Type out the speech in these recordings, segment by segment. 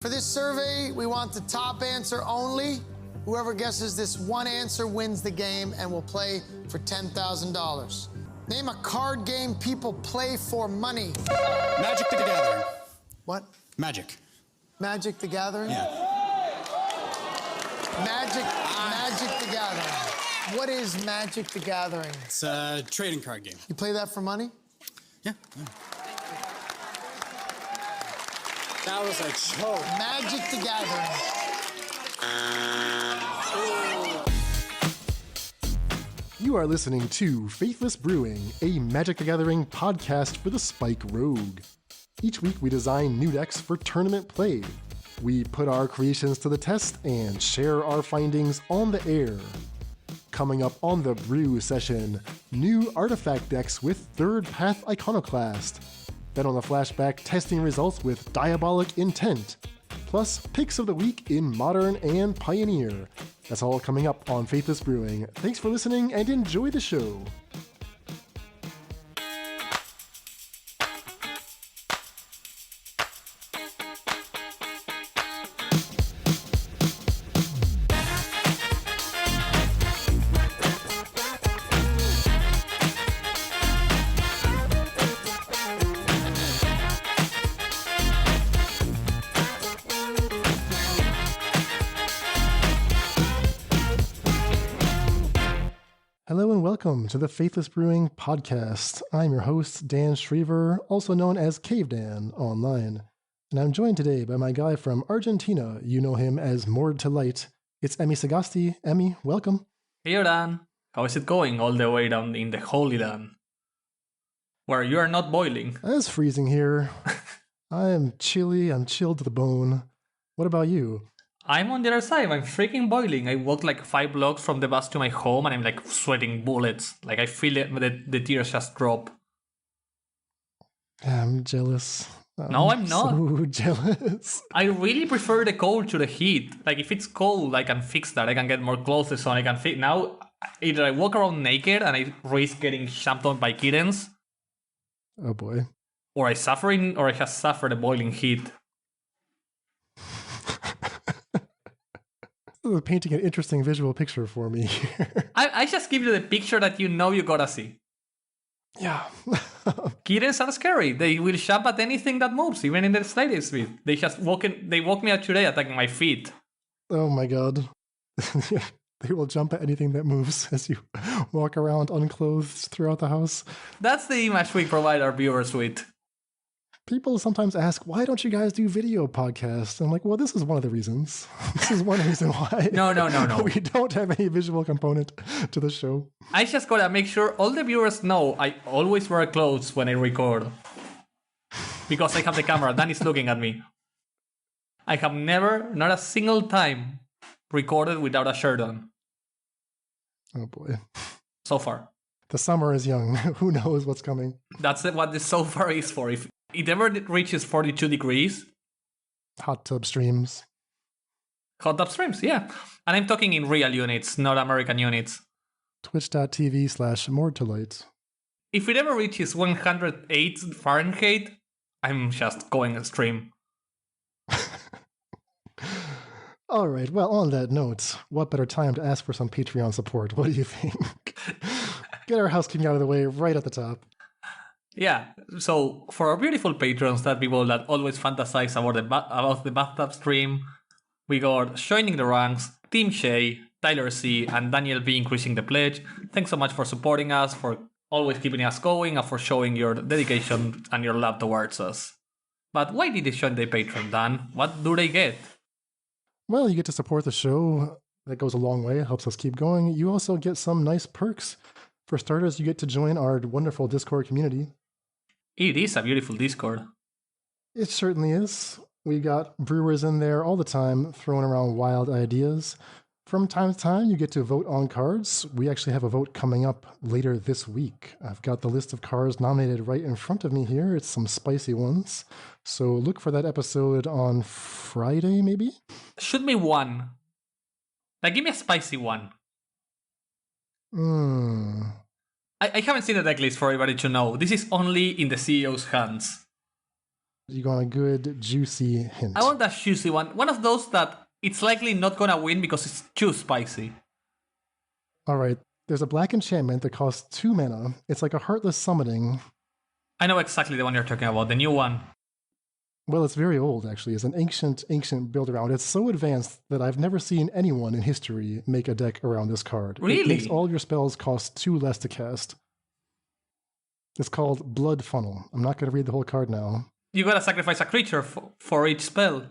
For this survey, we want the top answer only. Whoever guesses this one answer wins the game and will play for $10,000. Name a card game people play for money. Magic the Gathering. What? Magic. Magic the Gathering? Yeah. Magic the Gathering. What is Magic the Gathering? It's a trading card game. You play that for money? Yeah. That was a choke. Magic the Gathering. You are listening to Faithless Brewing, a Magic the Gathering podcast for the Spike Rogue. Each week we design new decks for tournament play. We put our creations to the test and share our findings on the air. Coming up on the Brew session, new artifact decks with 3rd Path Iconoclast. Then on the Flashback, testing results with Diabolic Intent. Plus, picks of the week in Modern and Pioneer. That's all coming up on Faithless Brewing. Thanks for listening and enjoy the show. Hello and welcome to the Faithless Brewing podcast. I'm your host, Dan Shriver, also known as Cavedan online. And I'm joined today by my guy from Argentina. You know him as Morde to Light. It's Emmy Sagasti. Emmy, welcome. Hey Dan, how is it going all the way down in the Holy Land? Where you are not boiling. It's freezing here. I am chilly, I'm chilled to the bone. What about you? I'm on the other side, I'm freaking boiling. I walked like 5 blocks from the bus to my home and I'm like sweating bullets. Like I feel it, the tears just drop. I'm jealous. No, I'm not. So jealous. I really prefer the cold to the heat. Like if it's cold, I can fix that. I can get more clothes on. I can fit. Now, either I walk around naked and I risk getting jumped on by kittens. Oh boy. Or I have suffered the boiling heat. Painting an interesting visual picture for me here. I just give you the picture that you know you gotta see. Yeah. Kittens are scary. They will jump at anything that moves, even in the slightest bit. They woke me out today attacking my feet. Oh my god. They will jump at anything that moves as you walk around unclothed throughout the house. That's the image we provide our viewers with. People sometimes ask, why don't you guys do video podcasts? I'm like, well, this is one of the reasons. This is one reason why. No. We don't have any visual component to the show. I just gotta make sure all the viewers know I always wear clothes when I record. Because I have the camera, Dan is looking at me. I have never, not a single time, recorded without a shirt on. Oh boy. So far. The summer is young. Who knows what's coming? That's what the so far is for. If it ever reaches 42 degrees. Hot tub streams. Hot tub streams, yeah. And I'm talking in real units, not American units. Twitch.tv/MordToLight. If it ever reaches 108 Fahrenheit, I'm just going extreme. All right, well, on that note, what better time to ask for some Patreon support? What do you think? Get our housekeeping out of the way right at the top. Yeah, so for our beautiful patrons, that people that always fantasize about the bathtub stream, we got Joining the Ranks, Team Shay, Tyler C, and Daniel B increasing the pledge. Thanks so much for supporting us, for always keeping us going, and for showing your dedication and your love towards us. But why did they join the Patreon, Dan? What do they get? Well, you get to support the show. That goes a long way. It helps us keep going. You also get some nice perks. For starters, you get to join our wonderful Discord community. It is a beautiful Discord. It certainly is. We got brewers in there all the time, throwing around wild ideas. From time to time, you get to vote on cards. We actually have a vote coming up later this week. I've got the list of cards nominated right in front of me here. It's some spicy ones. So look for that episode on Friday, maybe? Should be one. Like, give me a spicy one. I haven't seen the deck list for everybody to know. This is only in the CEO's hands. You want a good, juicy hint. I want that juicy one. One of those that it's likely not gonna win because it's too spicy. All right. There's a black enchantment that costs 2 mana. It's like a Heartless Summoning. I know exactly the one you're talking about, the new one. Well, it's very old, actually. It's an ancient build around. It's so advanced that I've never seen anyone in history make a deck around this card. Really? It makes all of your spells cost 2 less to cast. It's called Blood Funnel. I'm not going to read the whole card now. You gotta sacrifice a creature for each spell.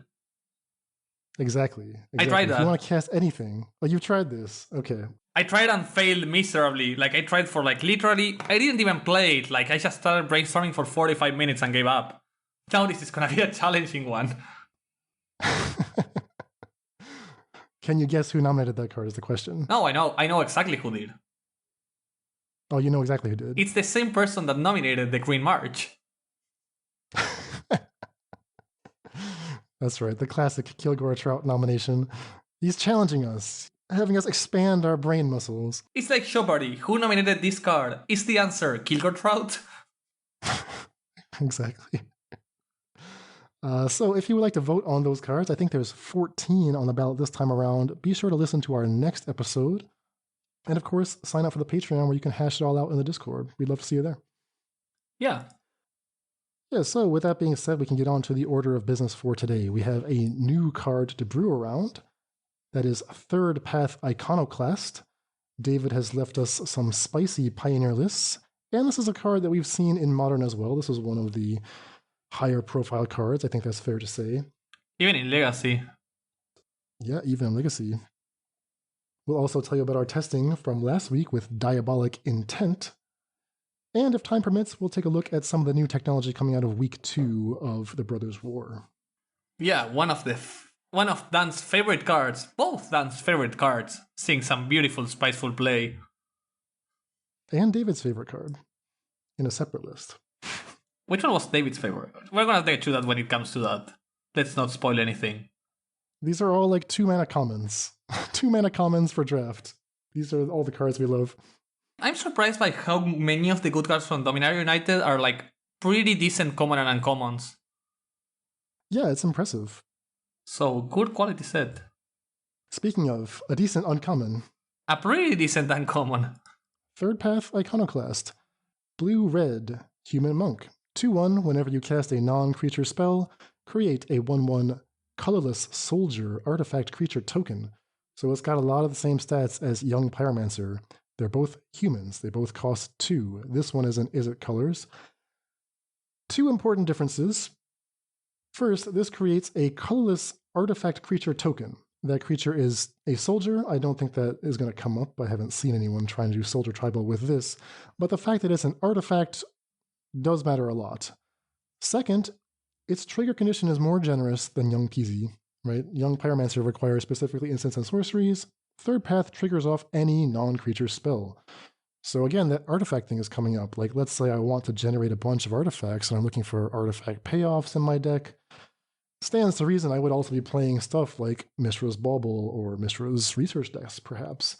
Exactly. I tried that. If you want to cast anything. Oh, you've tried this. Okay. I tried and failed miserably. Like, I tried for, like, literally... I didn't even play it. Like, I just started brainstorming for 45 minutes and gave up. Now this is gonna be a challenging one. Can you guess who nominated that card is the question. No, I know exactly who did. Oh, you know exactly who did. It's the same person that nominated the Green March. That's right, the classic Kilgore Trout nomination. He's challenging us, having us expand our brain muscles. It's like Jeopardy. Who nominated this card? Is the answer Kilgore Trout? Exactly. So if you would like to vote on those cards, I think there's 14 on the ballot this time around. Be sure to listen to our next episode. And of course, sign up for the Patreon where you can hash it all out in the Discord. We'd love to see you there. Yeah. Yeah, so with that being said, we can get on to the order of business for today. We have a new card to brew around. That is third Path Iconoclast. David has left us some spicy Pioneer lists. And this is a card that we've seen in Modern as well. This is one of the higher profile cards. I think that's fair to say. Even in Legacy. Yeah, even in Legacy. We'll also tell you about our testing from last week with Diabolic Intent. And if time permits, we'll take a look at some of the new technology coming out of week 2 of the Brothers' War. Yeah, one of Dan's favorite cards. Both Dan's favorite cards. Seeing some beautiful, spiceful play. And David's favorite card. In a separate list. Which one was David's favorite? We're gonna get to that when it comes to that. Let's not spoil anything. These are all like 2 mana commons. 2 mana commons for draft. These are all the cards we love. I'm surprised by how many of the good cards from Dominaria United are like pretty decent common and uncommons. Yeah, it's impressive. So, good quality set. Speaking of, a decent uncommon. A pretty decent uncommon. Third Path Iconoclast. Blue-red, Human Monk. 2/1, whenever you cast a non-creature spell, create a 1/1 colorless soldier artifact creature token. So it's got a lot of the same stats as Young Pyromancer. They're both humans. They both cost 2. This one is in Izzet colors. 2 important differences. First, this creates a colorless artifact creature token. That creature is a soldier. I don't think that is going to come up. I haven't seen anyone trying to do soldier tribal with this. But the fact that it's an artifact does matter a lot. Second, its trigger condition is more generous than Young Peezy, right? Young Pyromancer requires specifically instants and sorceries. Third Path triggers off any non-creature spell. So again, that artifact thing is coming up. Like, let's say I want to generate a bunch of artifacts and I'm looking for artifact payoffs in my deck. Stands to reason I would also be playing stuff like Mishra's Bauble or Mishra's Research Desk, perhaps.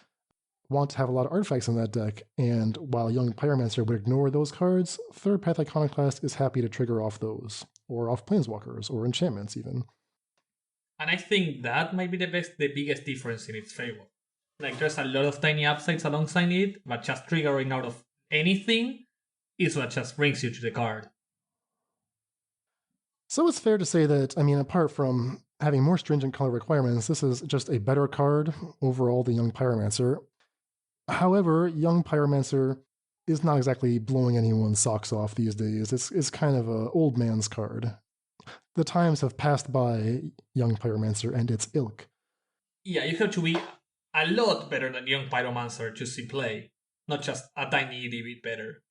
Want to have a lot of artifacts in that deck, and while Young Pyromancer would ignore those cards, Third Path Iconoclast is happy to trigger off those, or off Planeswalkers, or enchantments even. And I think that might be the biggest difference in its favor. Like, there's a lot of tiny upsides alongside it, but just triggering out of anything is what just brings you to the card. So it's fair to say that, I mean, apart from having more stringent color requirements, this is just a better card overall than Young Pyromancer. However, Young Pyromancer is not exactly blowing anyone's socks off these days. It's kind of an old man's card. The times have passed by Young Pyromancer and its ilk. Yeah, you have to be a lot better than Young Pyromancer to see play, not just a tiny itty bit better.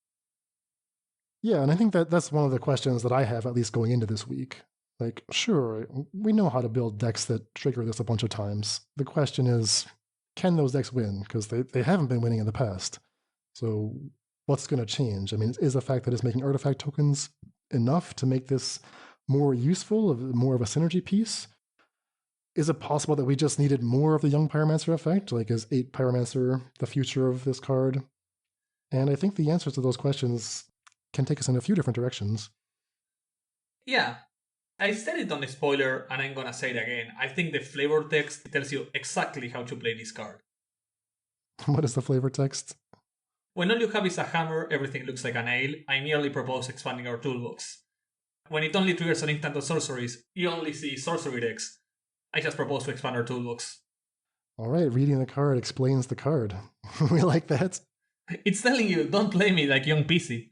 Yeah, and I think that's one of the questions that I have, at least going into this week. Like, sure, we know how to build decks that trigger this a bunch of times. The question is, can those decks win? Because they haven't been winning in the past. So what's going to change? I mean, is the fact that it's making artifact tokens enough to make this more useful, more of a synergy piece? Is it possible that we just needed more of the Young Pyromancer effect? Like, is 8 Pyromancer the future of this card? And I think the answers to those questions can take us in a few different directions. Yeah, I said it on the spoiler, and I'm gonna say it again. I think the flavor text tells you exactly how to play this card. What is the flavor text? When all you have is a hammer, everything looks like a nail. I merely propose expanding our toolbox. When it only triggers on instant sorceries, you only see sorcery decks. I just propose to expand our toolbox. All right, reading the card explains the card. We like that. It's telling you, don't play me like Young Peezy.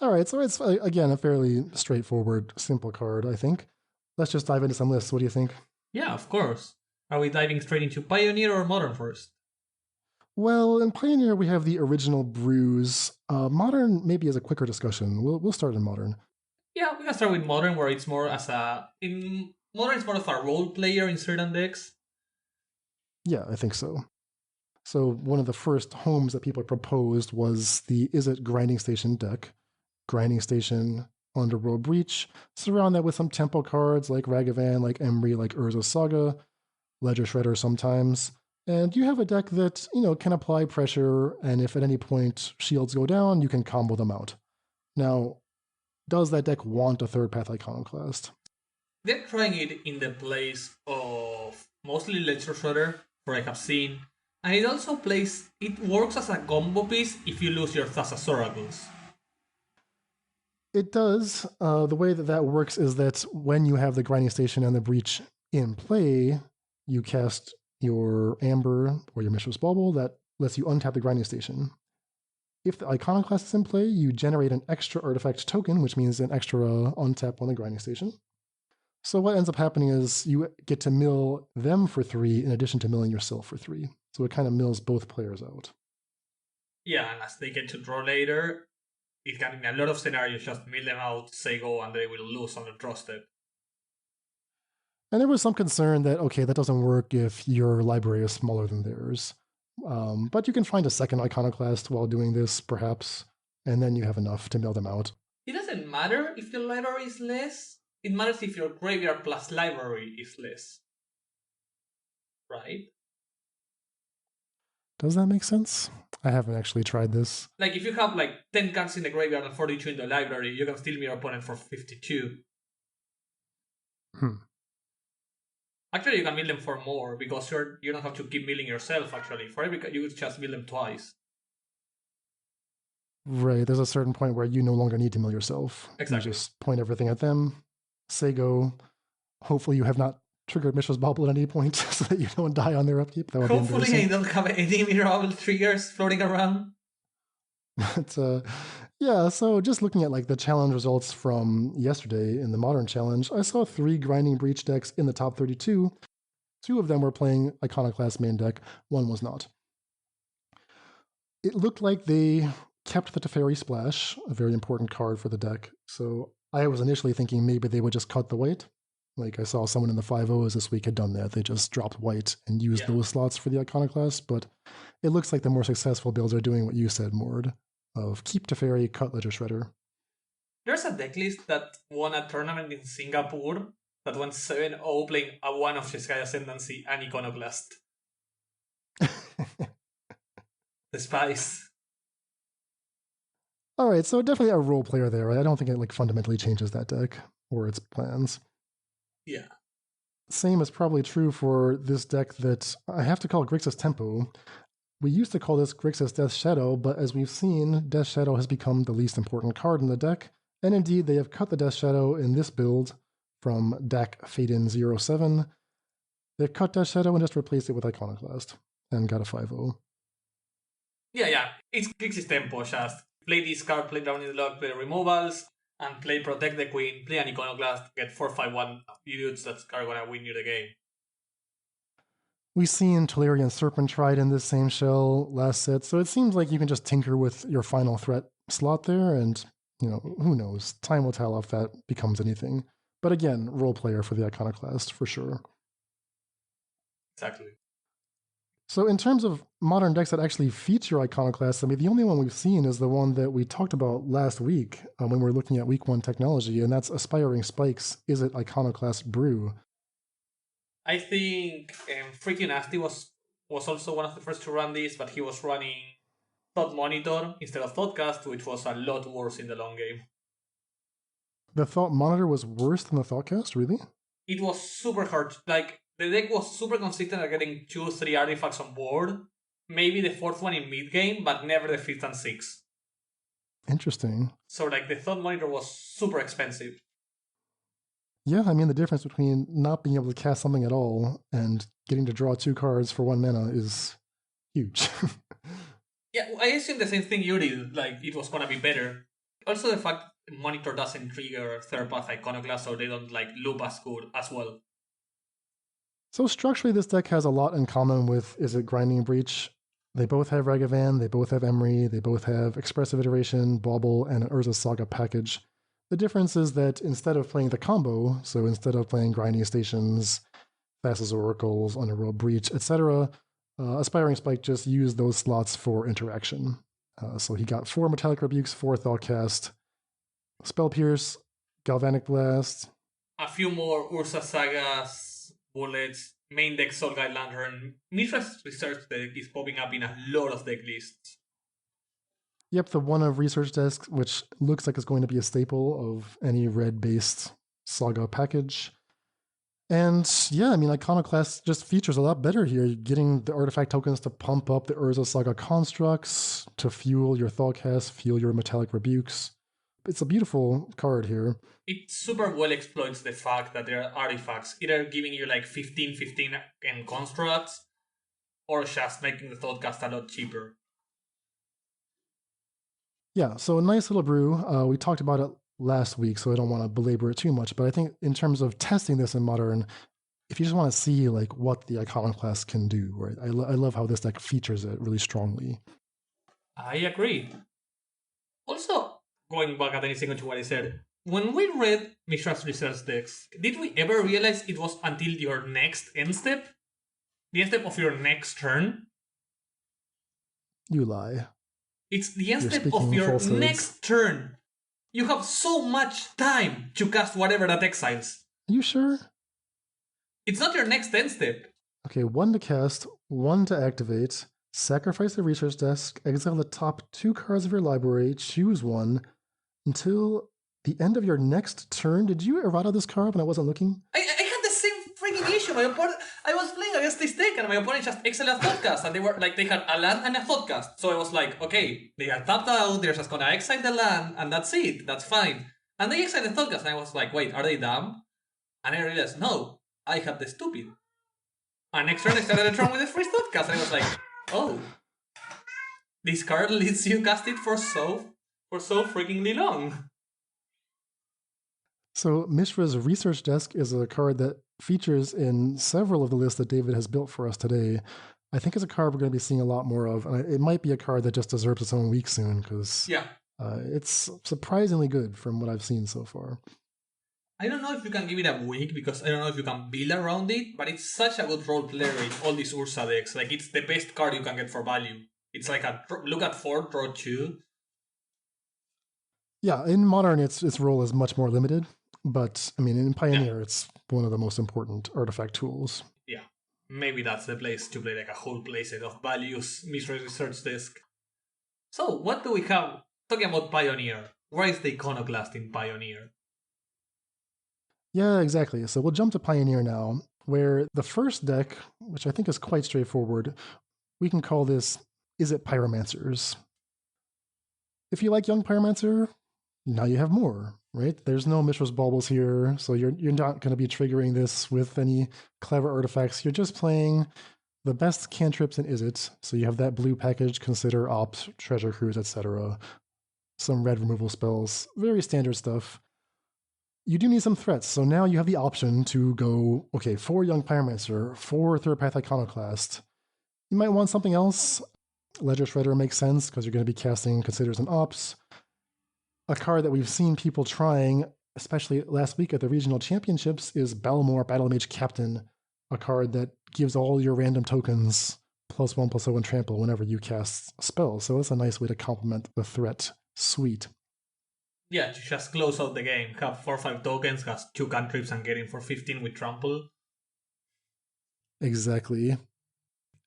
All right, so it's, again, a fairly straightforward, simple card, I think. Let's just dive into some lists. What do you think? Yeah, of course. Are we diving straight into Pioneer or Modern first? Well, in Pioneer, we have the original brews. Modern maybe is a quicker discussion. We'll start in Modern. Yeah, we can start with Modern, where it's more as a... In Modern, it's more of a role player in certain decks. Yeah, I think so. So one of the first homes that people proposed was the Izzet Grinding Station deck. Grinding Station, Underworld Breach. Surround that with some tempo cards like Ragavan, like Emry, like Urza Saga, Ledger Shredder sometimes. And you have a deck that, can apply pressure, and if at any point shields go down, you can combo them out. Now, does that deck want a third Path Iconoclast? They're trying it in the place of mostly Ledger Shredder, for I have seen. And it also it works as a combo piece if you lose your Thassa's Oracles. It does. The way that works is that when you have the Grinding Station and the Breach in play, you cast your Amber or your Mishra's Bauble that lets you untap the Grinding Station. If the Iconoclast is in play, you generate an extra artifact token, which means an extra untap on the Grinding Station. So what ends up happening is you get to mill them for 3 in addition to milling yourself for 3. So it kind of mills both players out. Yeah, and as they get to draw later, it can in a lot of scenarios just mill them out, say go, and they will lose on the draw step. And there was some concern that, okay, that doesn't work if your library is smaller than theirs. But you can find a second Iconoclast while doing this, perhaps, and then you have enough to mill them out. It doesn't matter if your library is less. It matters if your graveyard plus library is less. Right? Does that make sense? I haven't actually tried this. Like, if you have, 10 cards in the graveyard and 42 in the library, you can still mill your opponent for 52. Actually, you can mill them for more, because you don't have to keep milling yourself, actually. For every card, you would just mill them twice. Right, there's a certain point where you no longer need to mill yourself. Exactly. You just point everything at them, say go. Hopefully you have not triggered Mishra's Bauble at any point so that you don't die on their upkeep. That would Hopefully be I don't have any mirable triggers floating around. But, yeah, so just looking at the challenge results from yesterday in the Modern Challenge, I saw 3 Grinding Breach decks in the top 32. 2 of them were playing Iconoclast main deck, 1 was not. It looked like they kept the Teferi Splash, a very important card for the deck, so I was initially thinking maybe they would just cut the white. I saw someone in the 5-0s this week had done that. They just dropped white and used those slots for the Iconoclast, but it looks like the more successful builds are doing what you said, Morde, of keep Teferi, cut Ledger Shredder. There's a decklist that won a tournament in Singapore that went 7-0 playing a 1 of Jeskai Ascendancy and Iconoclast. The spice. Alright, so definitely a role player there, right? I don't think it fundamentally changes that deck or its plans. Yeah. Same is probably true for this deck that I have to call Grixis Tempo. We used to call this Grixis Death Shadow, but as we've seen, Death Shadow has become the least important card in the deck, and indeed they have cut the Death Shadow in this build from DAC Faden 07. They've cut Death Shadow and just replaced it with Iconoclast, and got a 5-0. Yeah. It's Grixis Tempo, just play this card, play Down in the Log, play removals, and play Protect the Queen, play an Iconoclast, get 4-5-1 idiots that are gonna win you the game. We've seen Tolarian Serpent tried in this same shell last set, so it seems like you can just tinker with your final threat slot there, and, who knows? Time will tell if that becomes anything. But again, role player for the Iconoclast, for sure. Exactly. So in terms of modern decks that actually feature Iconoclasts, the only one we've seen is the one that we talked about last week when we were looking at Week 1 technology, and that's Aspiring Spike's Izzet Iconoclast Brew. I think Freaky Nasty was also one of the first to run this, but he was running Thought Monitor instead of Thoughtcast, which was a lot worse in the long game. The Thought Monitor was worse than the Thoughtcast, really? It was super hard. Like, the deck was super consistent at getting 2-3 artifacts on board. Maybe the fourth one in mid-game, but never the fifth and sixth. Interesting. So, like, the Thought Monitor was super expensive. Yeah, I mean, the difference between not being able to cast something at all and getting to draw 2 cards for 1 mana is huge. Yeah, I assume the same thing you did. Like, it was gonna be better. Also, the fact Monitor doesn't trigger third Path Iconoclast, so they don't, like, loop as good as well. So structurally, this deck has a lot in common with Izzet Grinding Breach. They both have Ragavan, they both have Emery, they both have Expressive Iteration, Bauble, and an Urza Saga package. The difference is that instead of playing the combo, so instead of playing Grinding Stations, Fastest Oracles, Underworld Breach, etc., Aspiring Spike just used those slots for interaction. So he got 4 Metallic Rebukes, 4 Thoughtcast, Spell Pierce, Galvanic Blast. A few more Urza Sagas, Bullets, main deck Soul Guide Lantern. Mishra's research deck is popping up in a lot of deck lists. Yep, the one of Research Desk, which looks like it's going to be a staple of any red-based Saga package. And yeah, I mean, Iconoclast just features a lot better here. You're getting the artifact tokens to pump up the Urza Saga constructs, to fuel your Thoughtcast, fuel your Metallic Rebukes. It's a beautiful card here. It super well exploits the fact that there are artifacts, either giving you like 15/15 in constructs, or just making the Thoughtcast a lot cheaper. Yeah, so a nice little brew. We talked about it last week, so I don't want to belabor it too much, but I think in terms of testing this in Modern, if you just want to see like what the Iconoclast can do, right? I love how this deck features it really strongly. I agree. Also, going back at anything to what I said, when we read Mishra's research decks, did we ever realize it was until your next end step? The end step of your next turn? You lie. It's the end You're step of speaking your falsehoods. next turn. You have so much time to cast whatever that exiles. Are you sure? It's not your next end step. Okay, 1 to cast, 1 to activate, sacrifice the research desk, exile the top 2 cards of your library, choose 1, until the end of your next turn. Did you errata this card when I wasn't looking? I had the same freaking issue. My opponent, I was playing against this deck and my opponent just exiled a Thoughtcast and they were like, they had a land and a Thoughtcast. So I was like, okay, they are tapped out, they're just gonna exile the land and that's it, that's fine. And they exiled the Thoughtcast and I was like, wait, are they dumb? And I realized, no, I had the stupid. And next turn I started the turn with the free Thoughtcast and I was like, oh, this card lets you cast it for so freakingly long. So Mishra's research desk is a card that features in several of the lists that David has built for us today. I think it's a card we're going to be seeing a lot more of, and it might be a card that just deserves its own week soon, because it's surprisingly good from what I've seen so far. I don't know if you can give it a week, because I don't know if you can build around it, but it's such a good role player in all these Urza decks. Like, it's the best card you can get for value. It's like a look at 4, draw 2. Yeah, in Modern, its role is much more limited. But, I mean, in Pioneer, it's one of the most important artifact tools. Yeah, maybe that's the place to play like a whole playset of values, Mishra's research desk. So, what do we have? Talking about Pioneer, where is the Iconoclast in Pioneer? Yeah, exactly. So we'll jump to Pioneer now, where the first deck, which I think is quite straightforward, we can call this Izzet Pyromancers. If you like Young Pyromancer, now you have more, right? There's no Mishra's Baubles here, so you're not going to be triggering this with any clever artifacts. You're just playing the best cantrips in Izzet. So you have that blue package, Consider, Opt, Treasure Cruise, etc. Some red removal spells, very standard stuff. You do need some threats, so now you have the option to go, okay, 4 Young Pyromancer, 4 Third Path Iconoclast. You might want something else. Ledger Shredder makes sense because you're going to be casting Considers and Ops. A card that we've seen people trying, especially last week at the regional championships, is Balmor Battlemage Captain, a card that gives all your random tokens +1/+0 and trample whenever you cast spells. So it's a nice way to complement the threat suite. Yeah, to just close out the game. Have 4 or 5 tokens, has 2 cantrips and get in for 15 with trample. Exactly.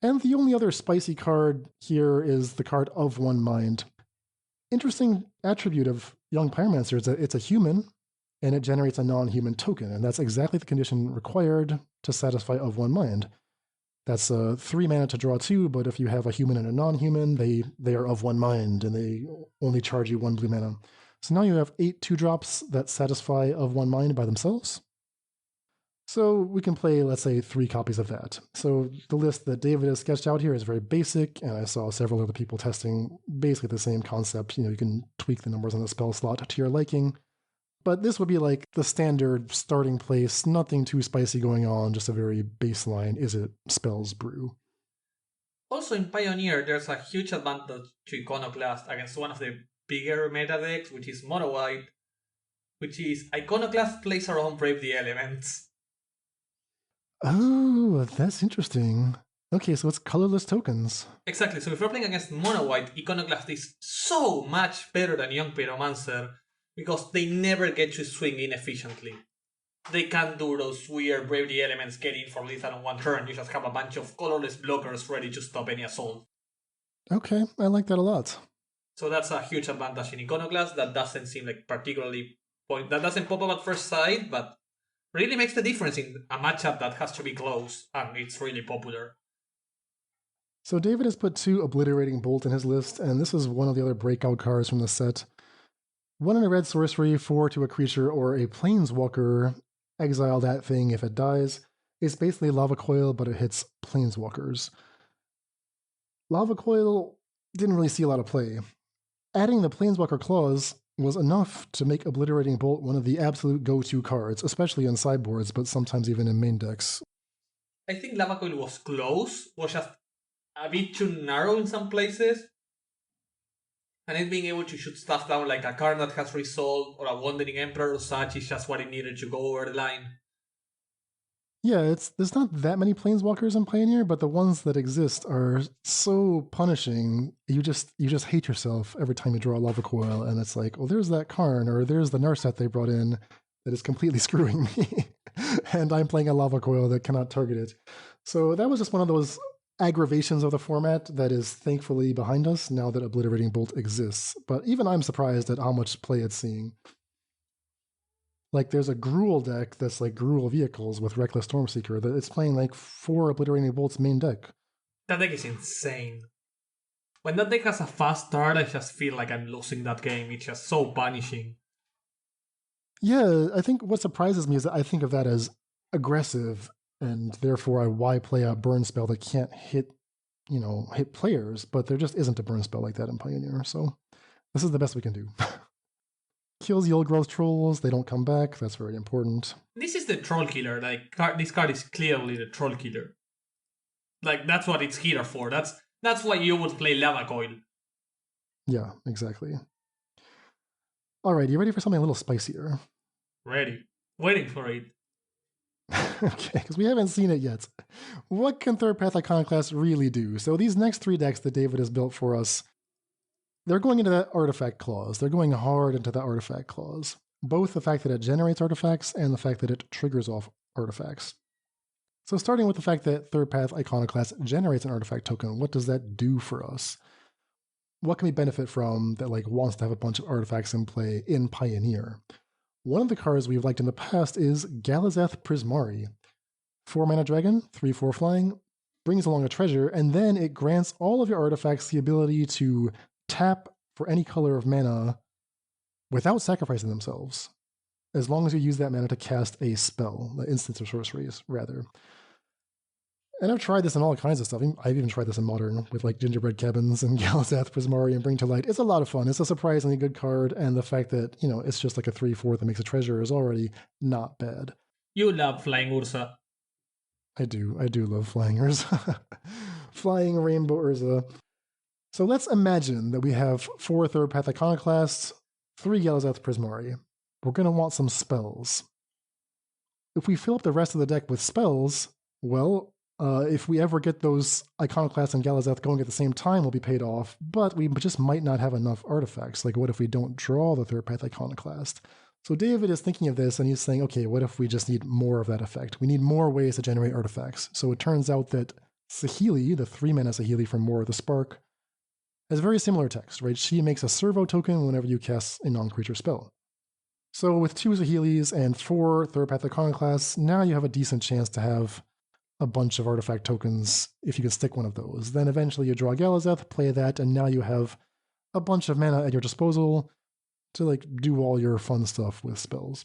And the only other spicy card here is the card Of One Mind. Interesting attribute of Young Pyromancer is that it's a human, and it generates a non-human token, and that's exactly the condition required to satisfy Of One Mind. That's 3 mana to draw 2, but if you have a human and a non-human, they are of one mind, and they only charge you 1 blue mana. So now you have 8 2-drops that satisfy Of One Mind by themselves. So we can play, let's say, 3 copies of that. So the list that David has sketched out here is very basic, and I saw several other people testing basically the same concept. You can tweak the numbers on the spell slot to your liking. But this would be like the standard starting place, nothing too spicy going on, just a very baseline Izzet spells brew. Also in Pioneer, there's a huge advantage to Iconoclast against one of the bigger meta decks, which is mono white, which is Iconoclast plays around Brave the Elements. Oh, that's interesting. Okay, so it's colorless tokens. Exactly, so if you're playing against mono white, Iconoclast is so much better than Young Pyromancer, because they never get to swing in efficiently. They can't do those weird Brave the Elements get in for lethal on one turn. You just have a bunch of colorless blockers ready to stop any assault. Okay, I like that a lot. So that's a huge advantage in Iconoclast that doesn't seem like particularly that doesn't pop up at first sight, but really makes the difference in a matchup that has to be close, and it's really popular. So David has put 2 Obliterating Bolt in his list, and this is one of the other breakout cards from the set. 1 in a red sorcery, 4 to a creature or a planeswalker, exile that thing if it dies. It's basically Lava Coil, but it hits planeswalkers. Lava Coil didn't really see a lot of play. Adding the planeswalker clause was enough to make Obliterating Bolt one of the absolute go-to cards, especially in sideboards, but sometimes even in main decks. I think Lava Coil was close, was just a bit too narrow in some places. And it being able to shoot stuff down like a card that has resolved or a Wandering Emperor or such is just what it needed to go over the line. Yeah, there's not that many planeswalkers in Pioneer, but the ones that exist are so punishing. You just hate yourself every time you draw a Lava Coil, and it's like, well, there's that Karn, or there's the Narset they brought in that is completely screwing me, and I'm playing a Lava Coil that cannot target it. So that was just one of those aggravations of the format that is thankfully behind us now that Obliterating Bolt exists. But even I'm surprised at how much play it's seeing. Like, there's a Gruul deck that's like Gruul Vehicles with Reckless Stormseeker that it's playing like 4 Obliterating Bolt's main deck. That deck is insane. When that deck has a fast start, I just feel like I'm losing that game. It's just so punishing. Yeah, I think what surprises me is that I think of that as aggressive, and therefore why play a burn spell that can't hit players, but there just isn't a burn spell like that in Pioneer, so this is the best we can do. Kills the old growth trolls, they don't come back, that's very important. This is the troll killer, this card is clearly the troll killer. Like, that's what it's here for, that's why you would play Lava Coil. Yeah, exactly. Alright, you ready for something a little spicier? Ready. Waiting for it. Okay, because we haven't seen it yet. What can Third Path Iconoclast really do? So these next 3 decks that David has built for us, they're going into that artifact clause. They're going hard into that artifact clause. Both the fact that it generates artifacts and the fact that it triggers off artifacts. So starting with the fact that Third Path Iconoclast generates an artifact token, what does that do for us? What can we benefit from that wants to have a bunch of artifacts in play in Pioneer? One of the cards we've liked in the past is Galazeth Prismari. 4-mana dragon, 3/4 flying, brings along a treasure, and then it grants all of your artifacts the ability to tap for any color of mana without sacrificing themselves, as long as you use that mana to cast a spell, an instance of sorceries, rather. And I've tried this in all kinds of stuff. I've even tried this in Modern with Gingerbread Cabins and Galazeth Prismari and Bring to Light. It's a lot of fun. It's a surprisingly good card, and the fact that, it's just like a 3/4 that makes a treasure is already not bad. You love Flying Ursa. I do love Flying Ursa. Flying Rainbow Ursa. So let's imagine that we have 4 Third Path Iconoclasts, 3 Galazeth Prismari. We're going to want some spells. If we fill up the rest of the deck with spells, well, if we ever get those Iconoclasts and Galazeth going at the same time, we'll be paid off, but we just might not have enough artifacts. Like, what if we don't draw the Third Path Iconoclast? So David is thinking of this, and he's saying, okay, what if we just need more of that effect? We need more ways to generate artifacts. So it turns out that Saheeli, the 3-mana Saheeli from War of the Spark, has very similar text, right? She makes a servo token whenever you cast a non-creature spell. So with 2 Zahelis and 4 Third Path Iconoclasts, now you have a decent chance to have a bunch of artifact tokens if you can stick one of those. Then eventually you draw Galazeth, play that, and now you have a bunch of mana at your disposal to like do all your fun stuff with spells.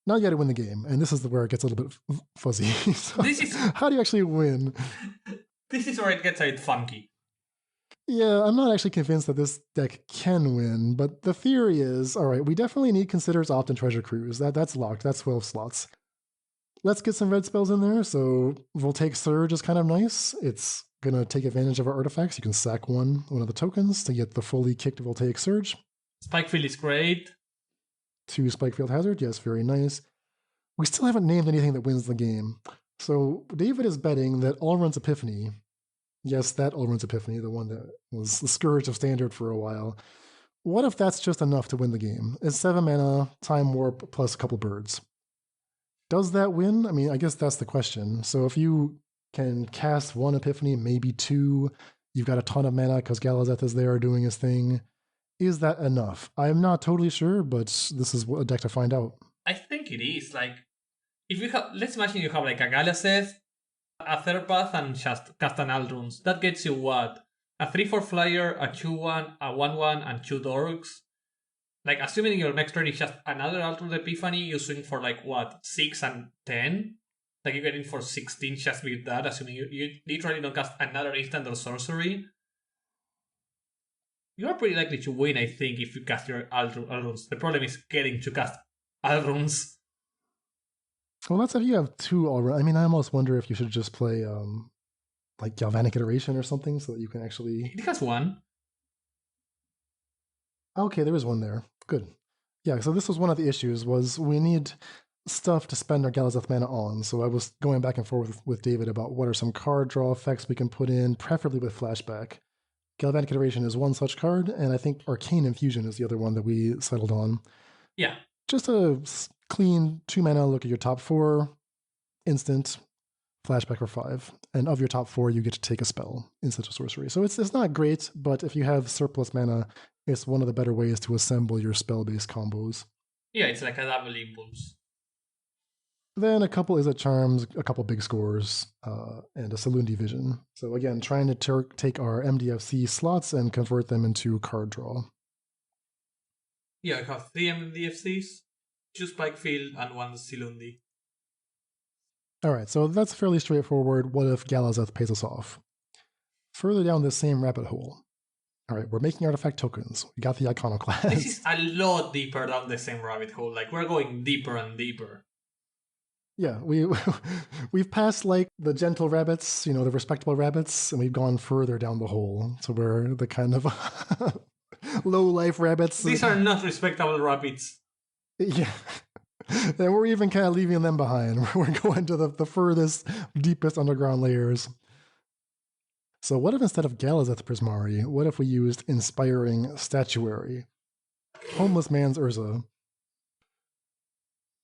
Now you got to win the game, and this is where it gets a little bit fuzzy. So how do you actually win? This is where it gets a bit funky. Yeah, I'm not actually convinced that this deck can win, but the theory is, all right, we definitely need Considers, Opt, and Treasure Cruise. That's locked. That's 12 slots. Let's get some red spells in there. So Voltaic Surge is kind of nice. It's going to take advantage of our artifacts. You can sack one of the tokens to get the fully kicked Voltaic Surge. Spikefield is great. 2 Spikefield Hazard, yes, very nice. We still haven't named anything that wins the game. So David is betting that Allrun's Epiphany, yes, that Allrun's Epiphany, the one that was the scourge of Standard for a while. What if that's just enough to win the game? It's 7 mana, Time Warp, plus a couple birds. Does that win? I mean, I guess that's the question. So if you can cast 1 Epiphany, maybe 2, you've got a ton of mana because Galazeth is there doing his thing. Is that enough? I'm not totally sure, but this is a deck to find out. I think it is. Like, if you have, let's imagine you have like a Galazeth, a Third Path, and just cast an Allruns. That gets you what? A 3/4 flyer, a 2/1, a 1/1, and 2 Dorks. Like, assuming your next turn is just another Allrun's Epiphany, you swing for like what? 6 and 10? Like, you get in for 16 just with that, assuming you literally don't cast another instant or sorcery. You are pretty likely to win, I think, if you cast your Allruns. The problem is getting to cast Allruns. Well, that's if you have 2 already. I mean, I almost wonder if you should just play like Galvanic Iteration or something so that you can actually... It has 1. Okay, there is 1 there. Good. Yeah, so this was one of the issues, was we need stuff to spend our Galazeth mana on. So I was going back and forth with David about what are some card draw effects we can put in, preferably with Flashback. Galvanic Iteration is one such card, and I think Arcane Infusion is the other one that we settled on. Yeah. Just a clean 2 mana, look at your top 4, instant, Flashback for 5. And of your top 4, you get to take a spell, instant or sorcery. So it's not great, but if you have surplus mana, it's one of the better ways to assemble your spell-based combos. Yeah, it's like a double impulse. Then a couple Izzet Charms, a couple big scores, and a Salundi Vision. So again, trying to take our MDFC slots and convert them into card draw. Yeah, I have 3 MDFCs, 2 Spikefield, and 1 Silundi. Alright, so that's fairly straightforward. What if Galazeth pays us off? Further down this same rabbit hole. Alright, we're making artifact tokens. We got the Iconoclast. This is a lot deeper down the same rabbit hole. Like, we're going deeper and deeper. Yeah, we've passed like the gentle rabbits, the respectable rabbits, and we've gone further down the hole. So we're the kind of low life rabbits. These are not respectable rabbits. Yeah. And we're even kind of leaving them behind. We're going to the furthest, deepest underground layers. So what if instead of Galazeth Prismari, what if we used Inspiring Statuary? Homeless Man's Urza.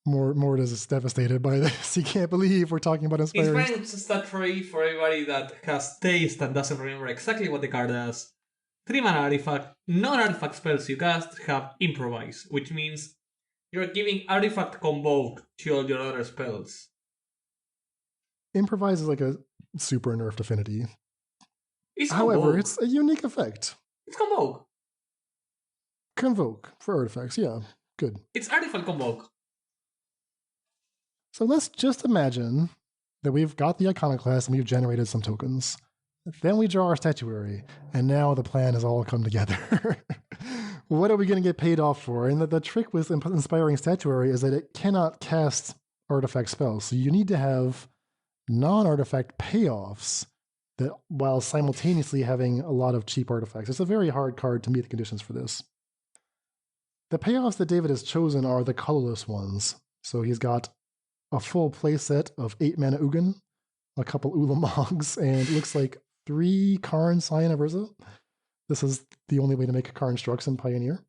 Morde is devastated by this. He can't believe we're talking about Inspiring. Inspiring Statuary, for everybody that has taste and doesn't remember exactly what the card does. 3 mana artifact, non-artifact spells you cast have Improvise, which means you're giving artifact convoke to all your other spells. Improvise is like a super nerfed affinity. It's However, convoke. it's a unique effect. It's convoke. Convoke for artifacts, yeah, good. It's artifact convoke. So let's just imagine that we've got the Iconoclast and we've generated some tokens. Then we draw our Statuary, and now the plan has all come together. What are we going to get paid off for? And the trick with Inspiring Statuary is that it cannot cast artifact spells. So you need to have non-artifact payoffs that while simultaneously having a lot of cheap artifacts. It's a very hard card to meet the conditions for this. The payoffs that David has chosen are the colorless ones. So he's got a full playset of 8 mana Ugin, a couple Ulamogs, and it looks like 3 Karn Scion of Urza. This is the only way to make a Karn Strux in Pioneer.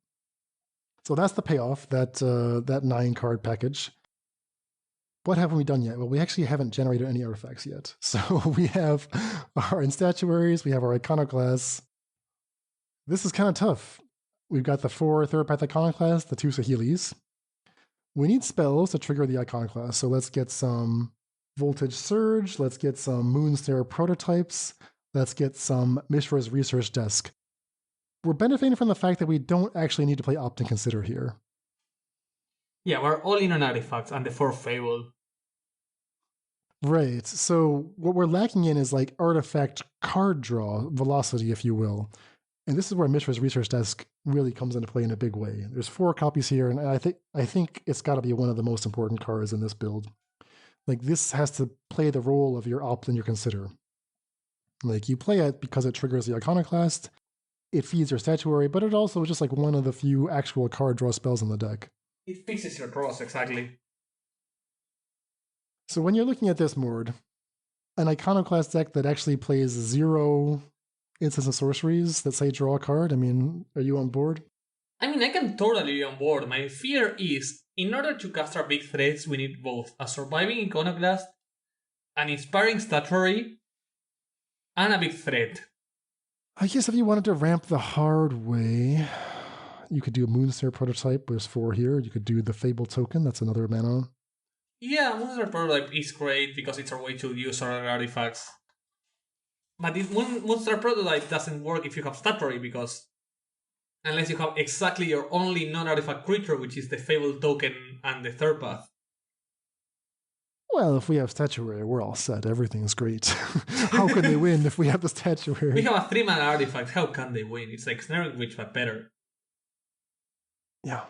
So that's the payoff, that 9-card package. What haven't we done yet? Well, we actually haven't generated any artifacts yet. So we have our Statuaries, we have our Iconoclasts. This is kind of tough. We've got the 4 Third Path Iconoclasts, the 2 Sahelis. We need spells to trigger the Iconoclast. So let's get some Voltage Surge. Let's get some Moonstare prototypes. Let's get some Mishra's Research Desk. We're benefiting from the fact that we don't actually need to play Opt and Consider here. Yeah, we're all in on artifacts and the fourth fable. Right. So what we're lacking in is like artifact card draw velocity, if you will. And this is where Mishra's Research Desk really comes into play in a big way. There's 4 copies here, and I think it's got to be one of the most important cards in this build. Like, this has to play the role of your Opt and your Consider. Like, you play it because it triggers the Iconoclast, it feeds your Statuary, but it also is just like one of the few actual card draw spells in the deck. It fixes your draws, exactly. So when you're looking at this, Morde, an Iconoclast deck that actually plays 0 instants and sorceries that say draw a card, I mean, are you on board? I mean, I can totally be on board. My fear is, in order to cast our big threats, we need both a surviving Iconoclast, an inspiring Statuary, and a big threat. I guess if you wanted to ramp the hard way, you could do a Moonstare prototype. There's 4 here. You could do the Fable token. That's another mana. Yeah, Moonstare prototype is great because it's our way to use our artifacts. But this Moonstare prototype doesn't work if you have Statuary, because unless you have exactly your only non-artifact creature, which is the Fable token and the third path. Well, if we have Statuary, we're all set. Everything's great. How can they win if we have the Statuary? We have a 3-mana artifact. How can they win? It's like Snaring Witch, but better. Yeah.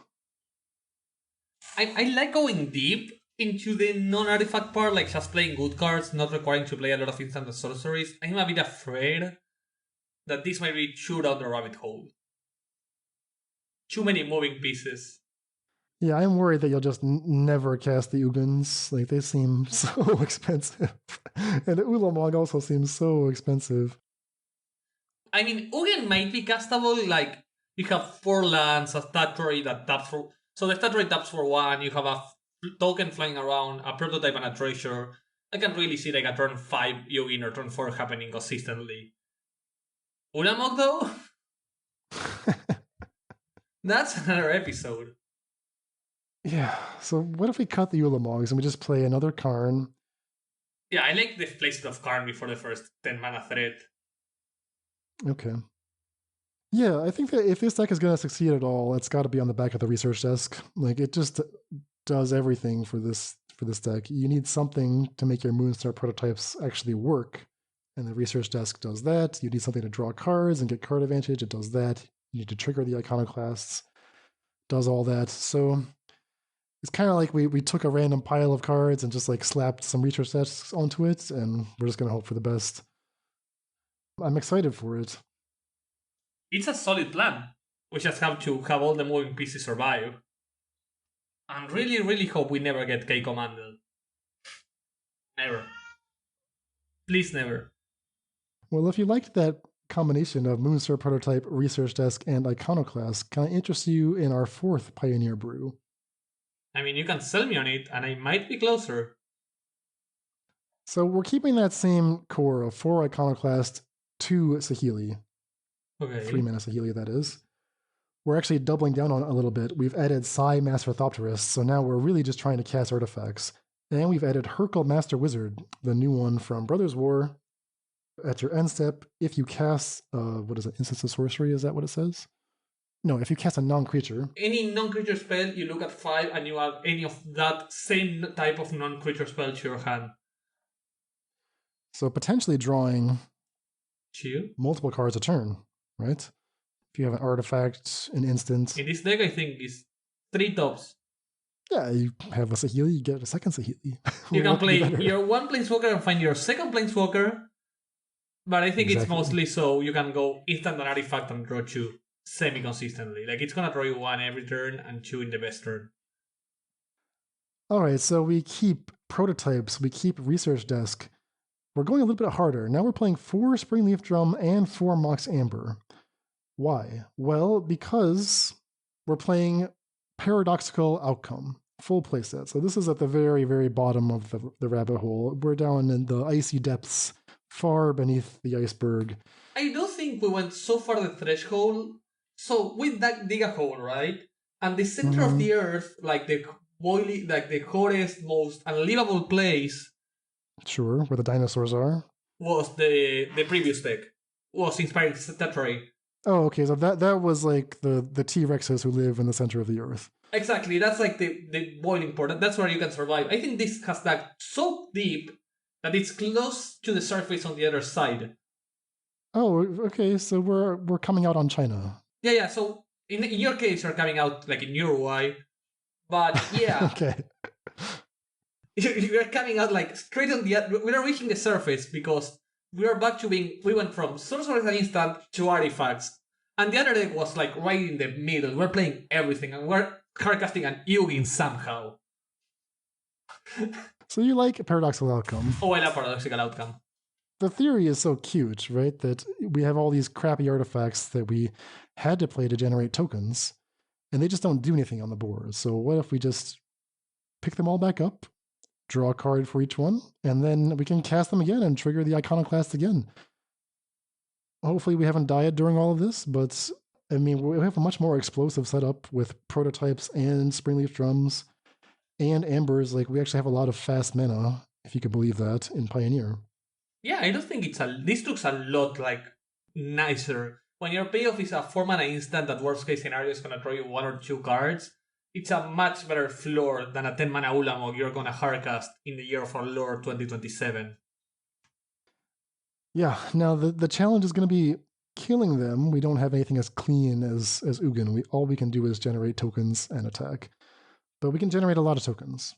I like going deep into the non-artifact part, like just playing good cards, not requiring to play a lot of instant and sorceries. I'm a bit afraid that this might be too down the rabbit hole. Too many moving pieces. Yeah, I'm worried that you'll just never cast the Ugins. Like, they seem so expensive. And the Ulamog also seems so expensive. I mean, Ugin might be castable, like, you have 4 lands, a Statuary that taps for... So the Statuary taps for 1, you have a token flying around, a prototype and a treasure. I can really see like a turn 5 Ugin or turn 4 happening consistently. Ulamog though? That's another episode. Yeah, so what if we cut the Ulamogs and we just play another Karn? Yeah, I like the placement of Karn before the first 10 mana threat. Okay. Yeah, I think that if this deck is going to succeed at all, it's got to be on the back of the research desk. Like, it just does everything for this deck. You need something to make your Moonstar prototypes actually work, and the research desk does that. You need something to draw cards and get card advantage. It does that. You need to trigger the Iconoclasts. Does all that. So it's kind of like we took a random pile of cards and just like slapped some research desks onto it, and we're just going to hope for the best. I'm excited for it. It's a solid plan. We just have to have all the moving pieces survive. And really, really hope we never get K commanded. Never. Please never. Well, if you liked that combination of Moonstar prototype, research desk, and Iconoclast, can I interest you in our 4th Pioneer Brew? I mean, you can sell me on it, and I might be closer. So we're keeping that same core of 4 Iconoclast, 2 Saheeli. Okay. 3 mana Saheeli, that is. We're actually doubling down on it a little bit. We've added Psy Master Thopterist, so now we're really just trying to cast artifacts. And we've added Hercule Master Wizard, the new one from Brothers War. At your end step, if you cast, Instance of Sorcery, is that what it says? No, if you cast a non-creature. Any non-creature spell, you look at 5 and you add any of that same type of non-creature spell to your hand. So potentially drawing 2? multiple cards a turn, right? If you have an artifact, an instance. In this deck, I think is 3 tops. Yeah, you have a Saheeli, you get a second Saheeli. You can play your 1 Planeswalker and find your second Planeswalker. But I think it's mostly so you can go instant and artifact and draw 2 semi-consistently. Like, it's gonna draw you 1 every turn and 2 in the best turn. Alright, so we keep prototypes, we keep research desk. We're going a little bit harder. Now we're playing 4 Springleaf Drum and 4 Mox Amber. Why? Well, because we're playing Paradoxical Outcome, full playset. So this is at the very, very bottom of the rabbit hole. We're down in the icy depths, far beneath the iceberg. I do think we went so far the threshold. So we dig a hole, right? And the center of the earth, like the boiling, like the hottest, most unlivable place Sure, where the dinosaurs are. was the previous deck. Was inspiring Statuary. Oh, okay, so that was like the T-Rexes who live in the center of the Earth. Exactly, that's like the boiling point. That's where you can survive. I think this has dug so deep that it's close to the surface on the other side. Oh, okay, so we're coming out on China. Yeah. So in your case, you're coming out like in Uruguay, but yeah, Okay. you're coming out like straight on the. We're reaching the surface because we are back to being. We went from sorcerers and instant to artifacts, and the other deck was like right in the middle. We're playing everything, and we're cardcasting an Ugin somehow. So you like Paradoxical Outcome. Oh, I love Paradoxical Outcome. The theory is so cute, right? That we have all these crappy artifacts that we had to play to generate tokens, and they just don't do anything on the board. So what if we just pick them all back up, draw a card for each one, and then we can cast them again and trigger the Iconoclast again. Hopefully we haven't died during all of this, but I mean, we have a much more explosive setup with prototypes and Springleaf Drums and Ambers. Like, we actually have a lot of fast mana, if you could believe that, in Pioneer. Yeah, I don't think this looks a lot like nicer. When your payoff is a 4-mana instant that worst case scenario is gonna draw you 1 or 2 cards, it's a much better floor than a 10-mana Ulamog you're gonna hardcast in the year of our Lord 2027. Yeah, now the challenge is going to be killing them. We don't have anything as clean as Ugin. All we can do is generate tokens and attack. But we can generate a lot of tokens.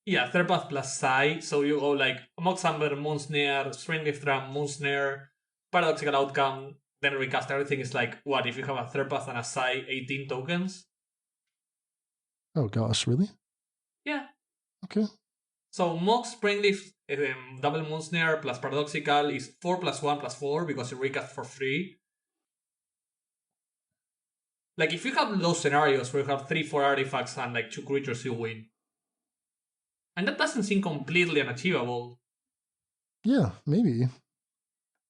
Yeah, third path plus Psy, so you go like Moxamber, Moonsnare, Springleaf Drum, Moonsnare, Paradoxical Outcome, then recast everything is like, what, if you have a third path and a Psy, 18 tokens? Oh gosh, really? Yeah. Okay. So Mox, Springleaf, double Moonsnare plus Paradoxical is 4 plus 1 plus 4 because you recast for free. Like, if you have those scenarios where you have 3-4 artifacts and like 2 creatures, you win. And that doesn't seem completely unachievable. Yeah, maybe.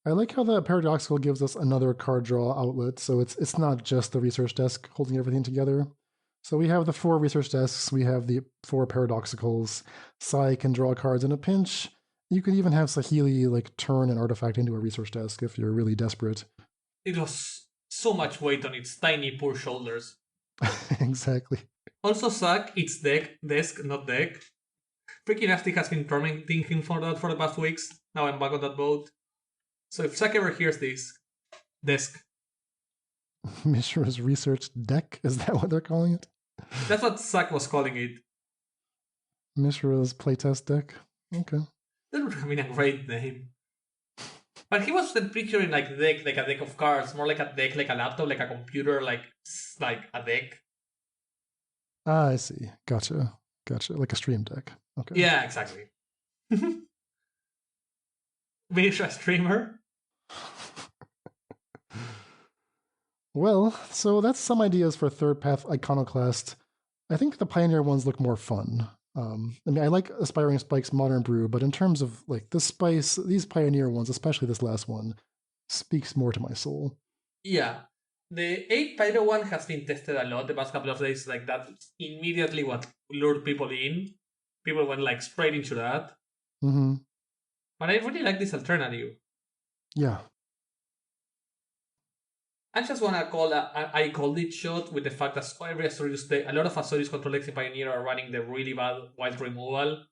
I like how the Paradoxical gives us another card draw outlet, so it's not just the research desk holding everything together. So we have the 4 research desks, we have the 4 Paradoxicals. Sai can draw cards in a pinch. You could even have Saheeli like turn an artifact into a research desk if you're really desperate. It was so much weight on its tiny, poor shoulders. Exactly. Also, Zack, it's desk, not deck. Freaking Nasty has been tormenting him for that for the past weeks. Now I'm back on that boat. So if Zack ever hears this, desk. Mishra's research deck? Is that what they're calling it? That's what Zack was calling it. Mishra's playtest deck? Okay. That would have been a great name. But he wasn't picturing like a deck of cards, more like a deck, like a laptop, like a computer, like a deck. Ah, I see. Gotcha. Like a stream deck. Okay. Yeah, exactly. Mishra streamer. Well, so that's some ideas for third path Iconoclast. I think the Pioneer ones look more fun. I mean, I like Aspiring Spike's Modern Brew, but in terms of like the spice, these Pioneer ones, especially this last one, speaks more to my soul. Yeah. The 8 Pyro one has been tested a lot the past couple of days, like that's immediately what lured people in. People went like straight into that. Mm-hmm. But I really like this alternative. Yeah. I just want to call I called it shot with the fact that every Azorius a lot of Azorius control decks in Pioneer are running the really bad wild removal,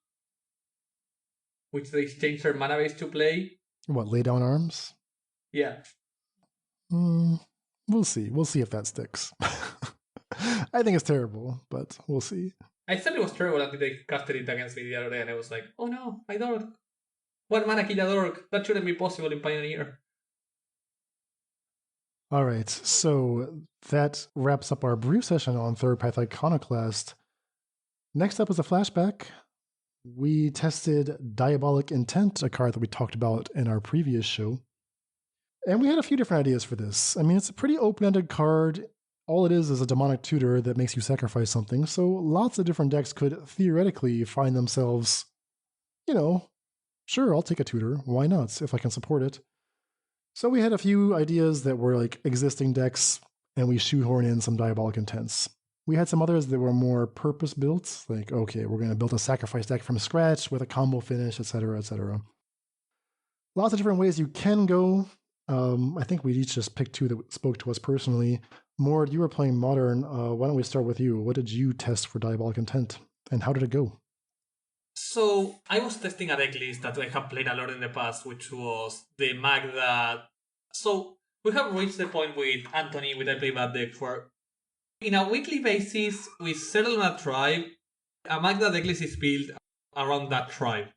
which they change their mana base to play. What, lay down arms? Yeah. We'll see. We'll see if that sticks. I think it's terrible, but we'll see. I thought it was terrible until they casted it against me the other day, and I was like, oh no, my Dork. 1 mana kill a Dork. That shouldn't be possible in Pioneer. All right, so that wraps up our brew session on Third Path Iconoclast. Next up is a flashback. We tested Diabolic Intent, a card that we talked about in our previous show. And we had a few different ideas for this. I mean, it's a pretty open-ended card. All it is a demonic tutor that makes you sacrifice something, so lots of different decks could theoretically find themselves, sure, I'll take a tutor. Why not, if I can support it? So we had a few ideas that were like existing decks, and we shoehorn in some Diabolic Intents. We had some others that were more purpose-built, like, okay, we're going to build a sacrifice deck from scratch with a combo finish, etc., etc. Lots of different ways you can go. I think we each just picked two that spoke to us personally. Morde, you were playing Modern. Why don't we start with you? What did you test for Diabolic Intent, and how did it go? So I was testing a deck list that I have played a lot in the past, which was the Magda. So we have reached the point with Anthony, with I Play Bad deck, where in a weekly basis, we settle on a tribe. A Magda decklist is built around that tribe.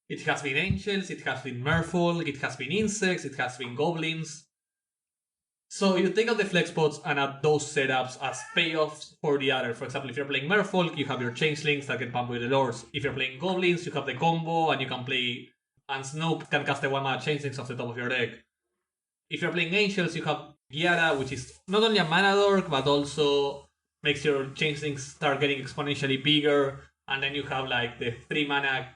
It has been angels, it has been merfolk, it has been insects, it has been goblins. So you take out the flex spots and add those setups as payoffs for the other. For example, if you're playing merfolk, you have your changelings that can pump with the lords. If you're playing goblins, you have the combo and you can play, and Snoop can cast the 1-mana changelings off the top of your deck. If you're playing angels, you have Giara, which is not only a mana dork, but also makes your changelings start getting exponentially bigger. And then you have like the 3-mana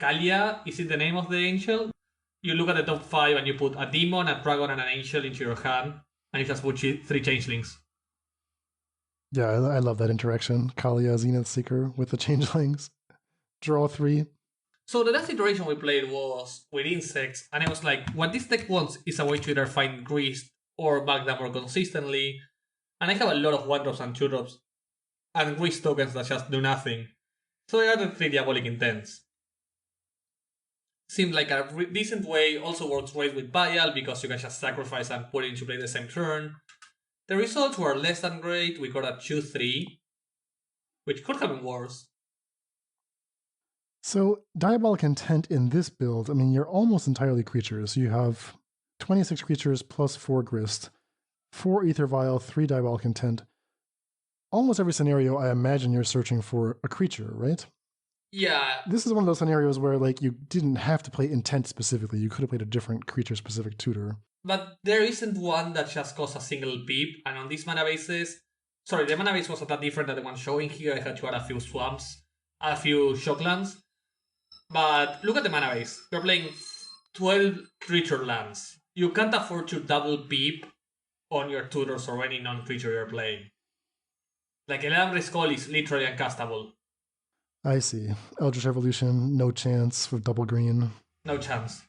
Kalia, is it the name of the angel? You look at the top 5 and you put a demon, a dragon, and an angel into your hand, and you just put 3 changelings. Yeah, I love that interaction. Kalia, Zenith Seeker with the changelings. Draw 3. So the last iteration we played was with insects, and I was like, what this deck wants is a way to either find Greased or Magda more consistently, and I have a lot of 1-drops and 2-drops, and Greased tokens that just do nothing. So I added 3 Diabolic Intents. Seemed like a decent way, also works great with Vial because you can just sacrifice and put it into play the same turn. The results were less than great. We got a 2-3, which could have been worse. So, Diabolic Intent in this build, I mean, you're almost entirely creatures. You have 26 creatures plus 4 Grist, 4 Ether Vial, 3 Diabolic Intent. Almost every scenario, I imagine you're searching for a creature, right? Yeah. This is one of those scenarios where, like, you didn't have to play Intent specifically. You could have played a different creature-specific tutor. But there isn't one that just costs a single peep, and on these mana bases... Sorry, the mana base was a tad different than the one showing here. I had to add a few swamps, a few shocklands. But look at the mana base. You're playing 12 creature lands. You can't afford to double peep on your tutors or any non-creature you're playing. Like, Elamri's Call is literally uncastable. I see. Eldritch Evolution, no chance with double green. No chance.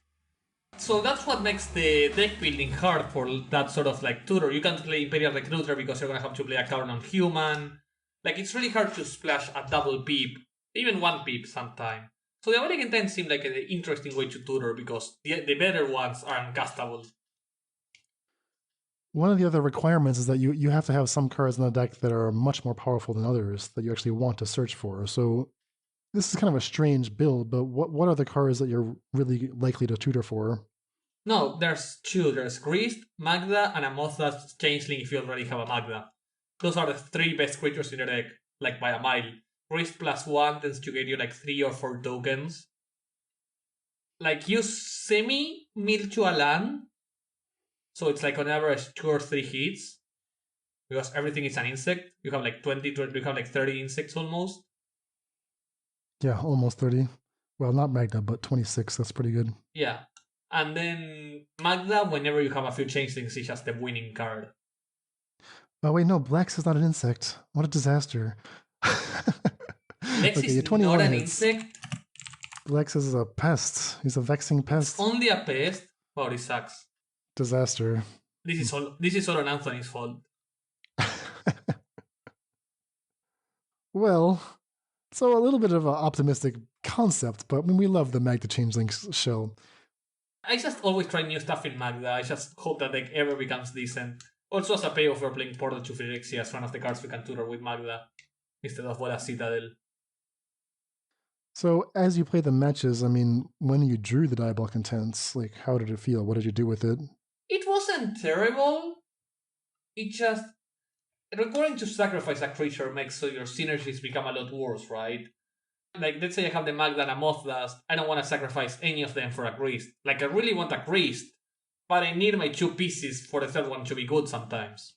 So that's what makes the deck building hard for that sort of like tutor. You can't play Imperial Recruiter because you're gonna have to play a card on human. Like, it's really hard to splash a double peep, even 1 peep sometime. So the Diabolic Intent seemed like an interesting way to tutor because the better ones are uncastable. One of the other requirements is that you have to have some cards in the deck that are much more powerful than others that you actually want to search for. So this is kind of a strange build, but what are the cards that you're really likely to tutor for? No, there's 2. There's Greased, Magda, and a Mothra's Changeling if you already have a Magda. Those are the 3 best creatures in your deck, like by a mile. Greased +1 tends to get you like 3 or 4 tokens. Like, you semi-mill to a land, so it's like on average 2 or 3 hits, because everything is an insect. You have like 30 insects almost. Yeah, almost 30. Well, not Magda, but 26. That's pretty good. Yeah. And then Magda, whenever you have a few changelings, is just the winning card. Oh, wait, no. Blex is not an insect. What a disaster. Blex okay, is not an insect. Blex is a pest. He's a vexing pest. It's only a pest. Wow, this sucks. Disaster. This is all on Anthony's fault. Well, so a little bit of an optimistic concept, but I mean, we love the Magda Changelings show. I just always try new stuff in Magda. I just hope that deck ever becomes decent. Also, as a payoff, we're playing Portal to Phyrexia as one of the cards we can tutor with Magda instead of Bola Citadel. So, as you play the matches, I mean, when you drew the Diabolic Intents, like, how did it feel? What did you do with it? It wasn't terrible. It just... Requiring to sacrifice a creature makes so your synergies become a lot worse, right? Like, let's say I have the Magda and a Mothblast. I don't want to sacrifice any of them for a Greased. Like, I really want a Greased, but I need my 2 pieces for the third one to be good sometimes.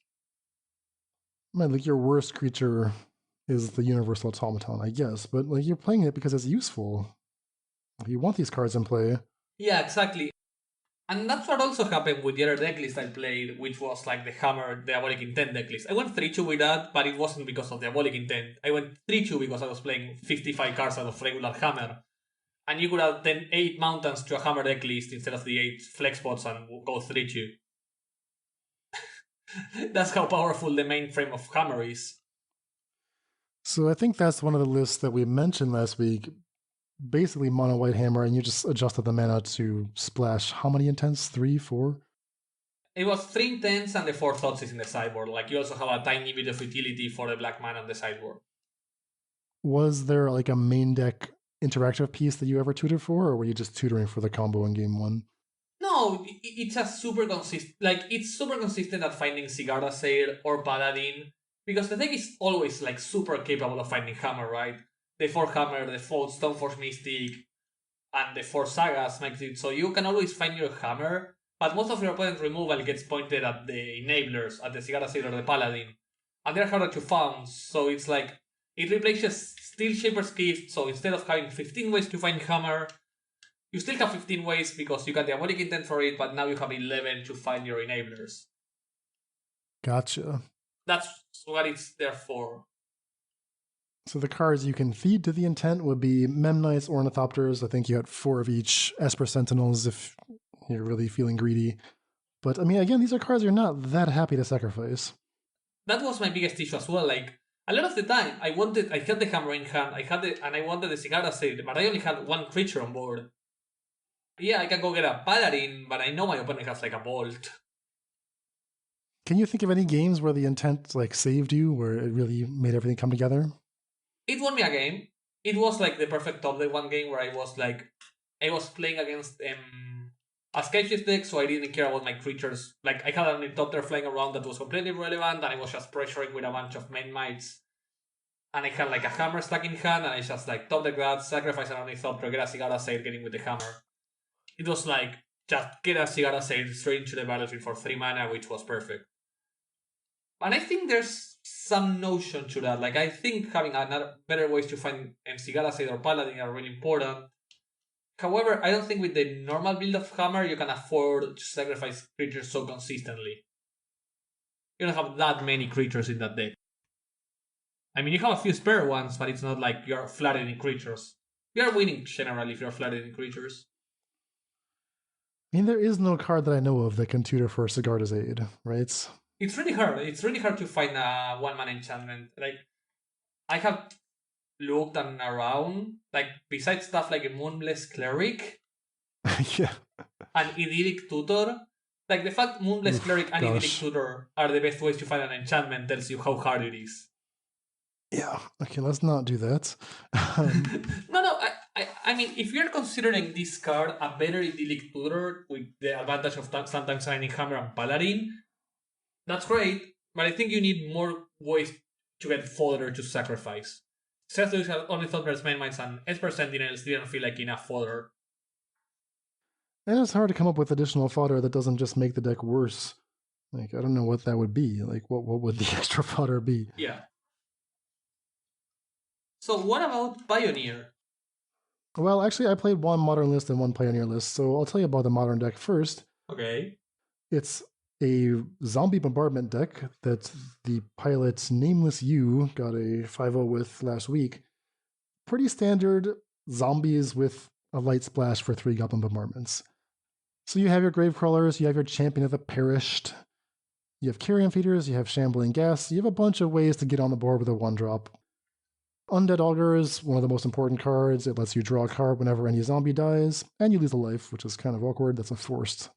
Man, like, your worst creature is the Universal Automaton, I guess, but, like, you're playing it because it's useful. You want these cards in play. Yeah, exactly. And that's what also happened with the other decklist I played, which was like the Hammer Diabolic Intent decklist. I went 3-2 with that, but it wasn't because of Diabolic Intent. I went 3-2 because I was playing 55 cards out of regular Hammer. And you could have then 8 mountains to a Hammer decklist instead of the 8 flex spots and go 3-2. That's how powerful the mainframe of Hammer is. So I think that's one of the lists that we mentioned last week. Basically mono white hammer, and you just adjusted the mana to splash how many intents? 3, 4? It was 3 intents and the 4 thoughts is in the sideboard. Like you also have a tiny bit of utility for the black mana on the sideboard. Was there like a main deck interactive piece that you ever tutored for, or were you just tutoring for the combo in game 1? No, it's a super consistent. Like it's super consistent at finding Sigara Sale or Paladin, because the deck is always like super capable of finding Hammer, right? The 4 Hammer, the 4 Stoneforge Mystic, and the 4 Sagas makes it so you can always find your Hammer, but most of your opponent's removal gets pointed at the enablers, at the Sigara Sale or the Paladin, and they're harder to found. So it's like it replaces Steel Shaper's Gift. So instead of having 15 ways to find Hammer, you still have 15 ways because you got Diabolic Intent for it, but now you have 11 to find your enablers. Gotcha. That's what it's there for. So the cards you can feed to the intent would be Memnites, Ornithopters. I think you had 4 of each. Esper Sentinels if you're really feeling greedy. But I mean, again, these are cards you're not that happy to sacrifice. That was my biggest issue as well. Like a lot of the time, I had the Hammer in hand, and I wanted the Sigara Sale, but I only had 1 creature on board. Yeah, I can go get a Paladin, but I know my opponent has like a Bolt. Can you think of any games where the intent like saved you, where it really made everything come together? It won me a game. It was like the perfect top deck one game where I was playing against a Sketches deck, so I didn't care about my creatures. Like I had an Ornithopter flying around that was completely irrelevant, and I was just pressuring with a bunch of main mites. And I had like a Hammer stuck in hand, and I just like top deck that, sacrifice an Ornithopter, get a Sigara Sale, getting with the Hammer. It was like just get a Sigara Sale straight into the battlefield for 3 mana, which was perfect. And I think there's some notion to that. Like I think having another better ways to find Sigara Sale or Paladin are really important. However, I don't think with the normal build of Hammer you can afford to sacrifice creatures so consistently. You don't have that many creatures in that deck. I mean, you have a few spare ones, but it's not like you're flooded in creatures. You're winning generally if you're flooded in creatures. I mean, there is no card that I know of that can tutor for Sigarda's Aid, right? It's really hard. It's really hard to find a 1-mana enchantment. Like, I have looked and around, like, besides stuff like a Moonbless Cleric, Yeah. and Idyllic Tutor, like, the fact Moonbless Cleric and Idyllic Tutor are the best ways to find an enchantment tells you how hard it is. Yeah, okay, let's not do that. No, I mean, if you're considering this card a better Idyllic Tutor with the advantage of sometimes finding Hammer and Paladin, that's great, but I think you need more ways to get fodder to sacrifice. Seth Lewis had only thought there's main mines and Esper Sentinels didn't feel like enough fodder. And it's hard to come up with additional fodder that doesn't just make the deck worse. Like, I don't know what that would be. Like, what would the extra fodder be? Yeah. So what about Pioneer? Well, actually, I played 1 Modern list and 1 Pioneer list, so I'll tell you about the Modern deck first. Okay. It's a zombie bombardment deck that the pilot Nameless You got a 5-0 with last week. Pretty standard zombies with a light splash for 3 goblin bombardments. So you have your grave crawlers, you have your champion of the perished, you have carrion feeders, you have shambling gas, you have a bunch of ways to get on the board with a 1-drop. Undead Augur is one of the most important cards. It lets you draw a card whenever any zombie dies, and you lose a life, which is kind of awkward. That's a forced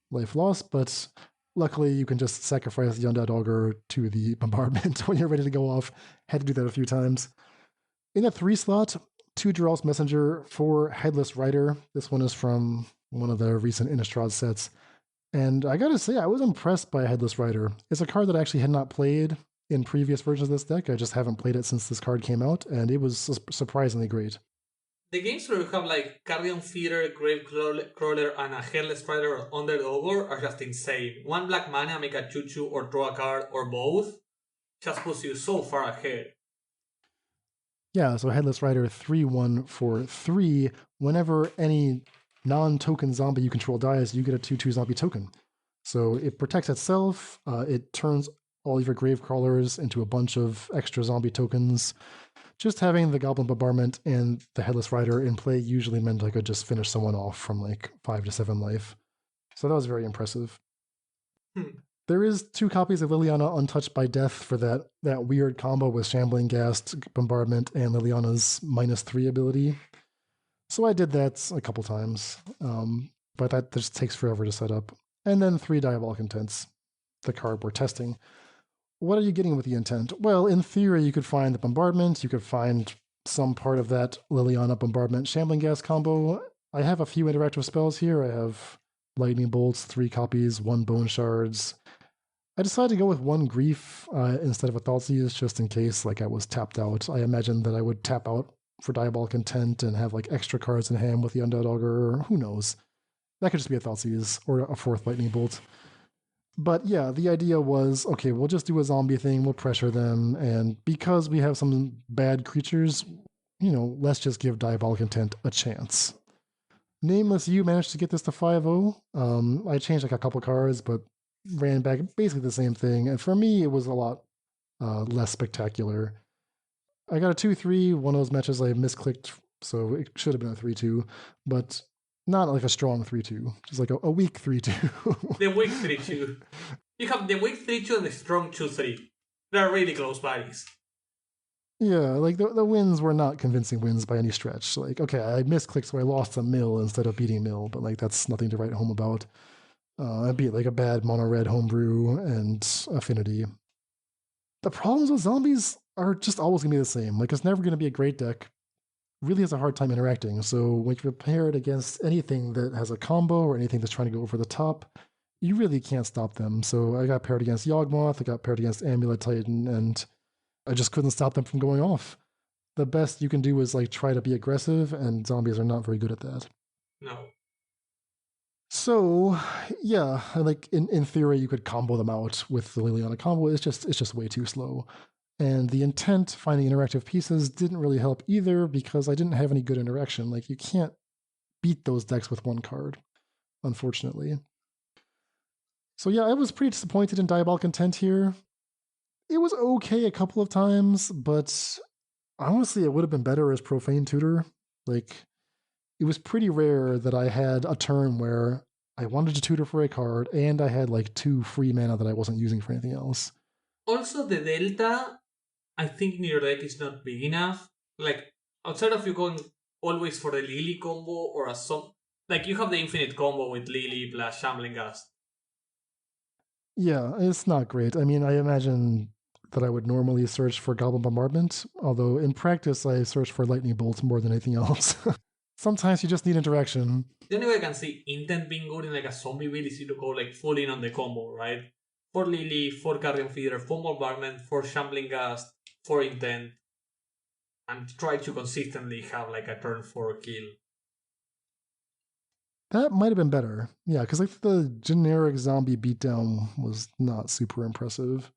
life loss, but luckily you can just sacrifice the Undead Augur to the bombardment when you're ready to go off. Had to do that a few times. In a 3 slot, 2 Geralt's Messenger, 4 Headless Rider. This one is from one of the recent Innistrad sets. And I gotta say, I was impressed by Headless Rider. It's a card that I actually had not played in previous versions of this deck. I just haven't played it since this card came out, and it was surprisingly great. The games where you have like Carrion Feeder, Grave Crawler, and a Headless Rider or Undead Ogre are just insane. 1 black mana, make a 2/2 or draw a card, or both, just puts you so far ahead. Yeah, so Headless Rider 3/1 for 3. Whenever any non-token zombie you control dies, you get a 2/2 zombie token. So it protects itself, it turns all of your grave crawlers into a bunch of extra zombie tokens. Just having the Goblin Bombardment and the Headless Rider in play usually meant I could just finish someone off from like 5 to 7 life. So that was very impressive. There is 2 copies of Liliana Untouched by Death for that weird combo with Shambling Ghast, Bombardment, and Liliana's -3 ability. So I did that a couple times, but that just takes forever to set up. And then 3 Diabolic Intents, the card we're testing. What are you getting with the intent? Well, in theory, you could find the Bombardment, you could find some part of that Liliana Bombardment Shambling Ghast combo. I have a few interactive spells here. I have Lightning Bolts, 3 copies, 1 Bone Shards. I decided to go with 1 Grief instead of a Thoughtseize, just in case like I was tapped out. I imagined that I would tap out for Diabolic Intent and have like extra cards in hand with the Undead Augur, or who knows. That could just be a Thoughtseize or a 4th Lightning Bolt. But yeah, the idea was, okay, we'll just do a zombie thing, we'll pressure them, and because we have some bad creatures, let's just give Diabolic Intent a chance. Nameless You managed to get this to 5-0. I changed like a couple cards, but ran back basically the same thing, and for me, it was a lot less spectacular. I got a 2-3, one of those matches I misclicked, so it should have been a 3-2, but not like a strong 3-2, just like a weak 3-2. The weak 3-2. You have the weak 3-2 and the strong 2-3. They're really close buddies. Yeah, like the wins were not convincing wins by any stretch. Like, okay, I misclicked, so I lost a mill instead of beating mill, but like that's nothing to write home about. I beat like a bad mono red homebrew and affinity. The problems with zombies are just always gonna be the same. Like, it's never gonna be a great deck. Really has a hard time interacting. So when you prepare it against anything that has a combo or anything that's trying to go over the top, you really can't stop them. So I got paired against Yawgmoth, I got paired against Amulet Titan, and I just couldn't stop them from going off. The best you can do is like try to be aggressive, and zombies are not very good at that. No. So yeah, like in theory you could combo them out with the Liliana combo. It's just way too slow. And the intent, finding interactive pieces, didn't really help either because I didn't have any good interaction. Like, you can't beat those decks with 1 card, unfortunately. So yeah, I was pretty disappointed in Diabolic Intent here. It was okay a couple of times, but honestly, it would have been better as Profane Tutor. Like, it was pretty rare that I had a turn where I wanted to tutor for a card and I had like 2 free mana that I wasn't using for anything else. Also, the delta, I think in your deck is not big enough. Like, outside of you going always for the Lily combo or like you have the infinite combo with Lily plus Shambling Ghast. Yeah, it's not great. I mean, I imagine that I would normally search for Goblin Bombardment, although in practice I search for Lightning Bolts more than anything else. Sometimes you just need interaction. The only way I can see Intent being good in like a zombie build is to go like full in on the combo, right? 4 Lily, 4 Guardian Feeder, 4 Bombardment, 4 Shambling Ghast, 4 Intent, and try to consistently have like a turn 4 kill. That might have been better. Yeah, because like the generic zombie beatdown was not super impressive.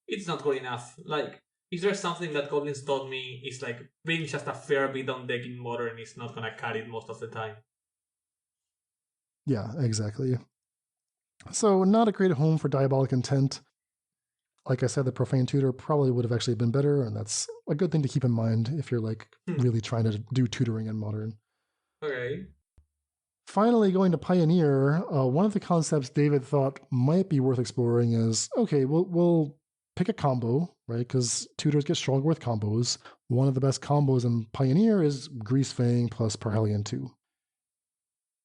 It's not good enough. Like, is there something that Goblins taught me is like being just a fair beatdown deck in Modern is not gonna cut it most of the time. Yeah, exactly. So not a great home for Diabolic Intent. Like I said, the Profane Tutor probably would have actually been better, and that's a good thing to keep in mind if you're like really trying to do tutoring in Modern. Okay. Finally, going to Pioneer, one of the concepts David thought might be worth exploring is, okay, we'll pick a combo, right? Because tutors get stronger with combos. One of the best combos in Pioneer is Grease Fang plus Parhelion 2.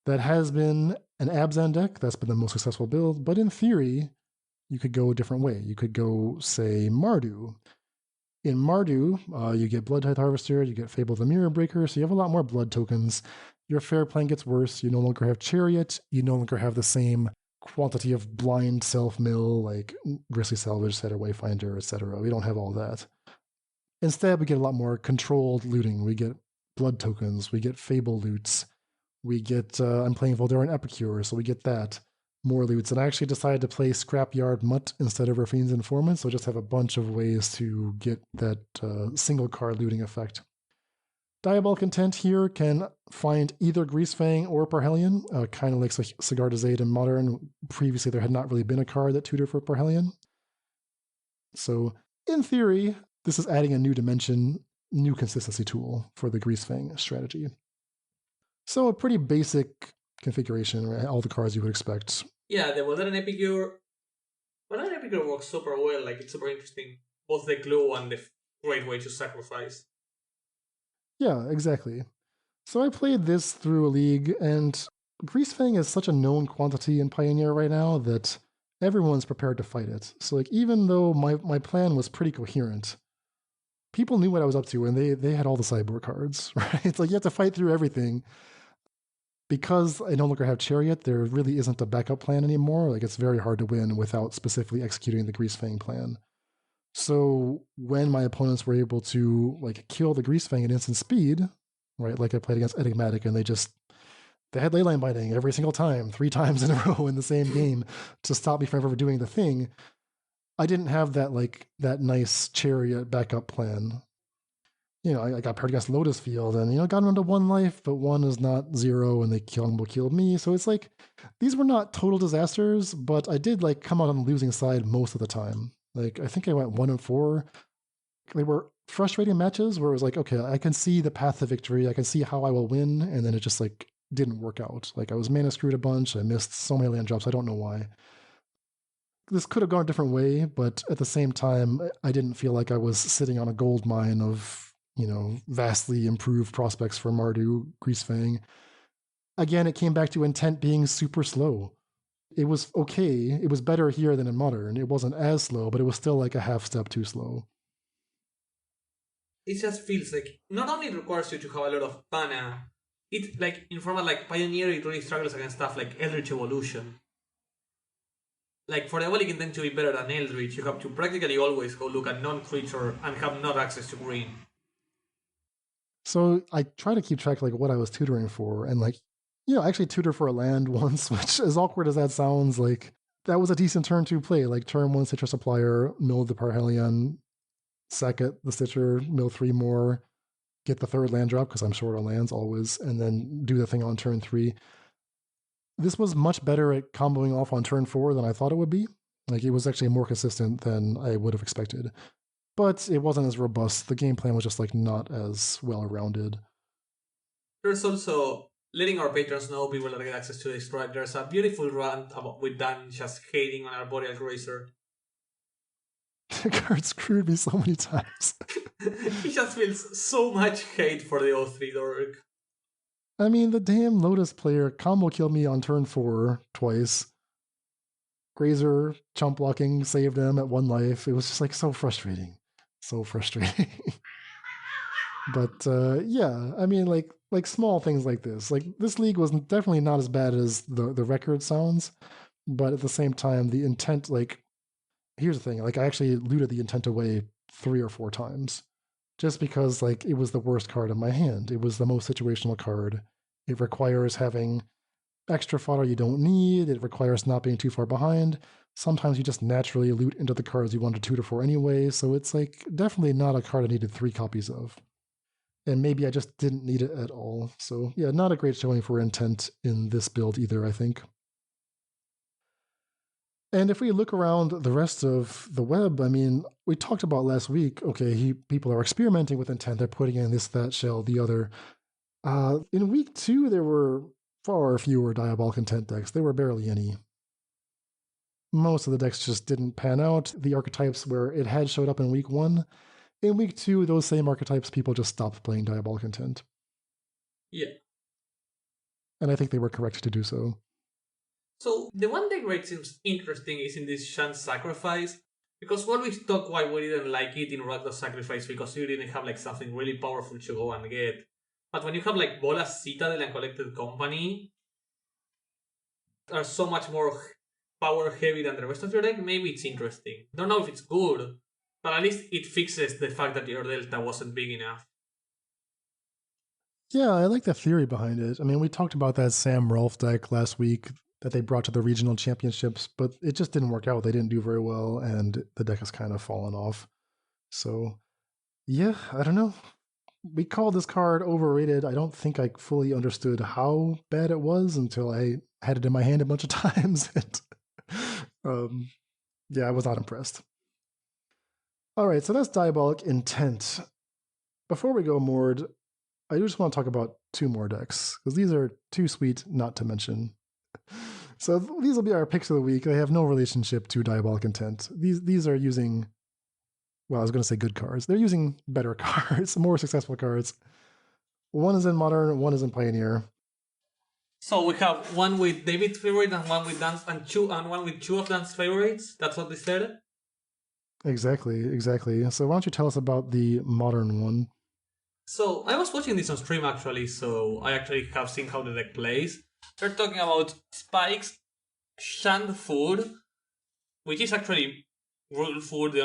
That has been an Abzan deck. That's been the most successful build. But in theory, you could go a different way. You could go, say, Mardu. In Mardu, you get Blood Tithe Harvester, you get Fable the Mirror Breaker, so you have a lot more blood tokens. Your fair play gets worse. You no longer have Chariot. You no longer have the same quantity of blind self-mill, like Grisly Salvage, Setter Wayfinder, etc. We don't have all that. Instead, we get a lot more controlled looting. We get blood tokens. We get Fable loots. We get, I'm playing Voldaren Epicure, so we get that. More loots. And I actually decided to play Scrapyard Mutt instead of Raffine's Informant, so I just have a bunch of ways to get that single card looting effect. Diabolic Intent here can find either Greasefang or Parhelion, kind of like Cigar de Zayde in Modern. Previously, there had not really been a card that tutored for Parhelion. So, in theory, this is adding a new dimension, new consistency tool for the Greasefang strategy. So, a pretty basic configuration, right? All the cards you would expect. Yeah, the Modern Epicure. Modern Epicure works super well, like it's super interesting. Both the glue and the great way to sacrifice. Yeah, exactly. So I played this through a league, and Greasefang is such a known quantity in Pioneer right now that everyone's prepared to fight it. So like even though my plan was pretty coherent, people knew what I was up to, and they had all the sideboard cards, right? It's like you have to fight through everything. Because I no longer have Chariot, there really isn't a backup plan anymore. Like it's very hard to win without specifically executing the Greasefang plan. So when my opponents were able to like kill the Greasefang at instant speed, right? Like I played against Enigmatic, and they had leyline binding every single time, 3 times in a row in the same game to stop me from ever doing the thing. I didn't have that nice Chariot backup plan. You know, I got paired against Lotus Field and, got them into 1 life, but 1 is not 0 and they killed me. So it's like, these were not total disasters, but I did come out on the losing side most of the time. Like, I think I went 1-4. They were frustrating matches where it was like, okay, I can see the path to victory. I can see how I will win. And then it just didn't work out. Like I was mana screwed a bunch. I missed so many land drops. I don't know why. This could have gone a different way, but at the same time, I didn't feel like I was sitting on a gold mine of, vastly improved prospects for Mardu, Greasefang. Again, it came back to intent being super slow. It was okay. It was better here than in Modern. It wasn't as slow, but it was still like a half step too slow. It just feels like not only it requires you to have a lot of mana, it in format like Pioneer, it really struggles against stuff like Eldritch Evolution. Like for Diabolic Intent to be better than Eldritch, you have to practically always go look at non-creature and have not access to green. So I try to keep track what I was tutoring for, and I actually tutored for a land once, which as awkward as that sounds, that was a decent turn 2 play. Turn 1 Stitcher Supplier, mill the Parhelion, sack it, the Stitcher, mill 3 more, get the 3rd land drop because I'm short on lands always, and then do the thing on turn 3. This was much better at comboing off on turn 4 than I thought it would be. It was actually more consistent than I would have expected. But it wasn't as robust. The game plan was just not as well-rounded. There's also letting our patrons know people that get access to this, right? There's a beautiful rant with Dan just hating on Arboreal Grazer. The card screwed me so many times. He just feels so much hate for the O3 dork. I mean, the damn Lotus player combo killed me on turn 4 twice. Grazer, chump blocking, saved him at 1 life. It was just so frustrating. So frustrating. But yeah, I mean, like small things like this. This league was definitely not as bad as the record sounds, but at the same time, the intent, here's the thing, I actually looted the intent away 3 or 4 times. Just because, it was the worst card in my hand. It was the most situational card. It requires having extra fodder you don't need. It requires not being too far behind. Sometimes you just naturally loot into the cards you wanted to tutor for anyway, so it's definitely not a card I needed 3 copies of. And maybe I just didn't need it at all. So yeah, not a great showing for intent in this build either, I think. And if we look around the rest of the web, I mean, we talked about last week, okay, people are experimenting with intent. They're putting in this, that, shell, the other. In week 2, there were far fewer Diabolic Intent decks. There were barely any. Most of the decks just didn't pan out. The archetypes where it had showed up in week 1. In week 2, those same archetypes, people just stopped playing Diabolic Intent. Yeah. And I think they were correct to do so. So, the one deck where it seems interesting is in this Chance Sacrifice, because while we talked why we didn't like it in Rakdos Sacrifice because you didn't have something really powerful to go and get. But when you have Bolas Citadel and Collected Company, are so much more power heavy than the rest of your deck, maybe it's interesting. Don't know if it's good, but at least it fixes the fact that your delta wasn't big enough. Yeah, I like the theory behind it. I mean, we talked about that Sam Rolfe deck last week that they brought to the regional championships, but it just didn't work out. They didn't do very well, and the deck has kind of fallen off. So, yeah, I don't know. we called this card overrated. I don't think I fully understood how bad it was until I had it in my hand a bunch of times. Yeah, I was not impressed. All right, so that's Diabolic Intent. Before we go, Morde, I just want to talk about two more decks, because these are too sweet not to mention. So these will be our picks of the week. They have no relationship to Diabolic Intent. These are using, well, I was going to say good cards. They're using better cards, more successful cards. One is in Modern, one is in Pioneer. So we have one with David's favorite and one with Dan's and one with two of Dan's favorites. That's what they said. Exactly. So why don't you tell us about the Modern one? So I was watching this on stream actually, so I actually have seen how the deck plays. They're talking about Spike's Sarinth Food, which is actually rule food. The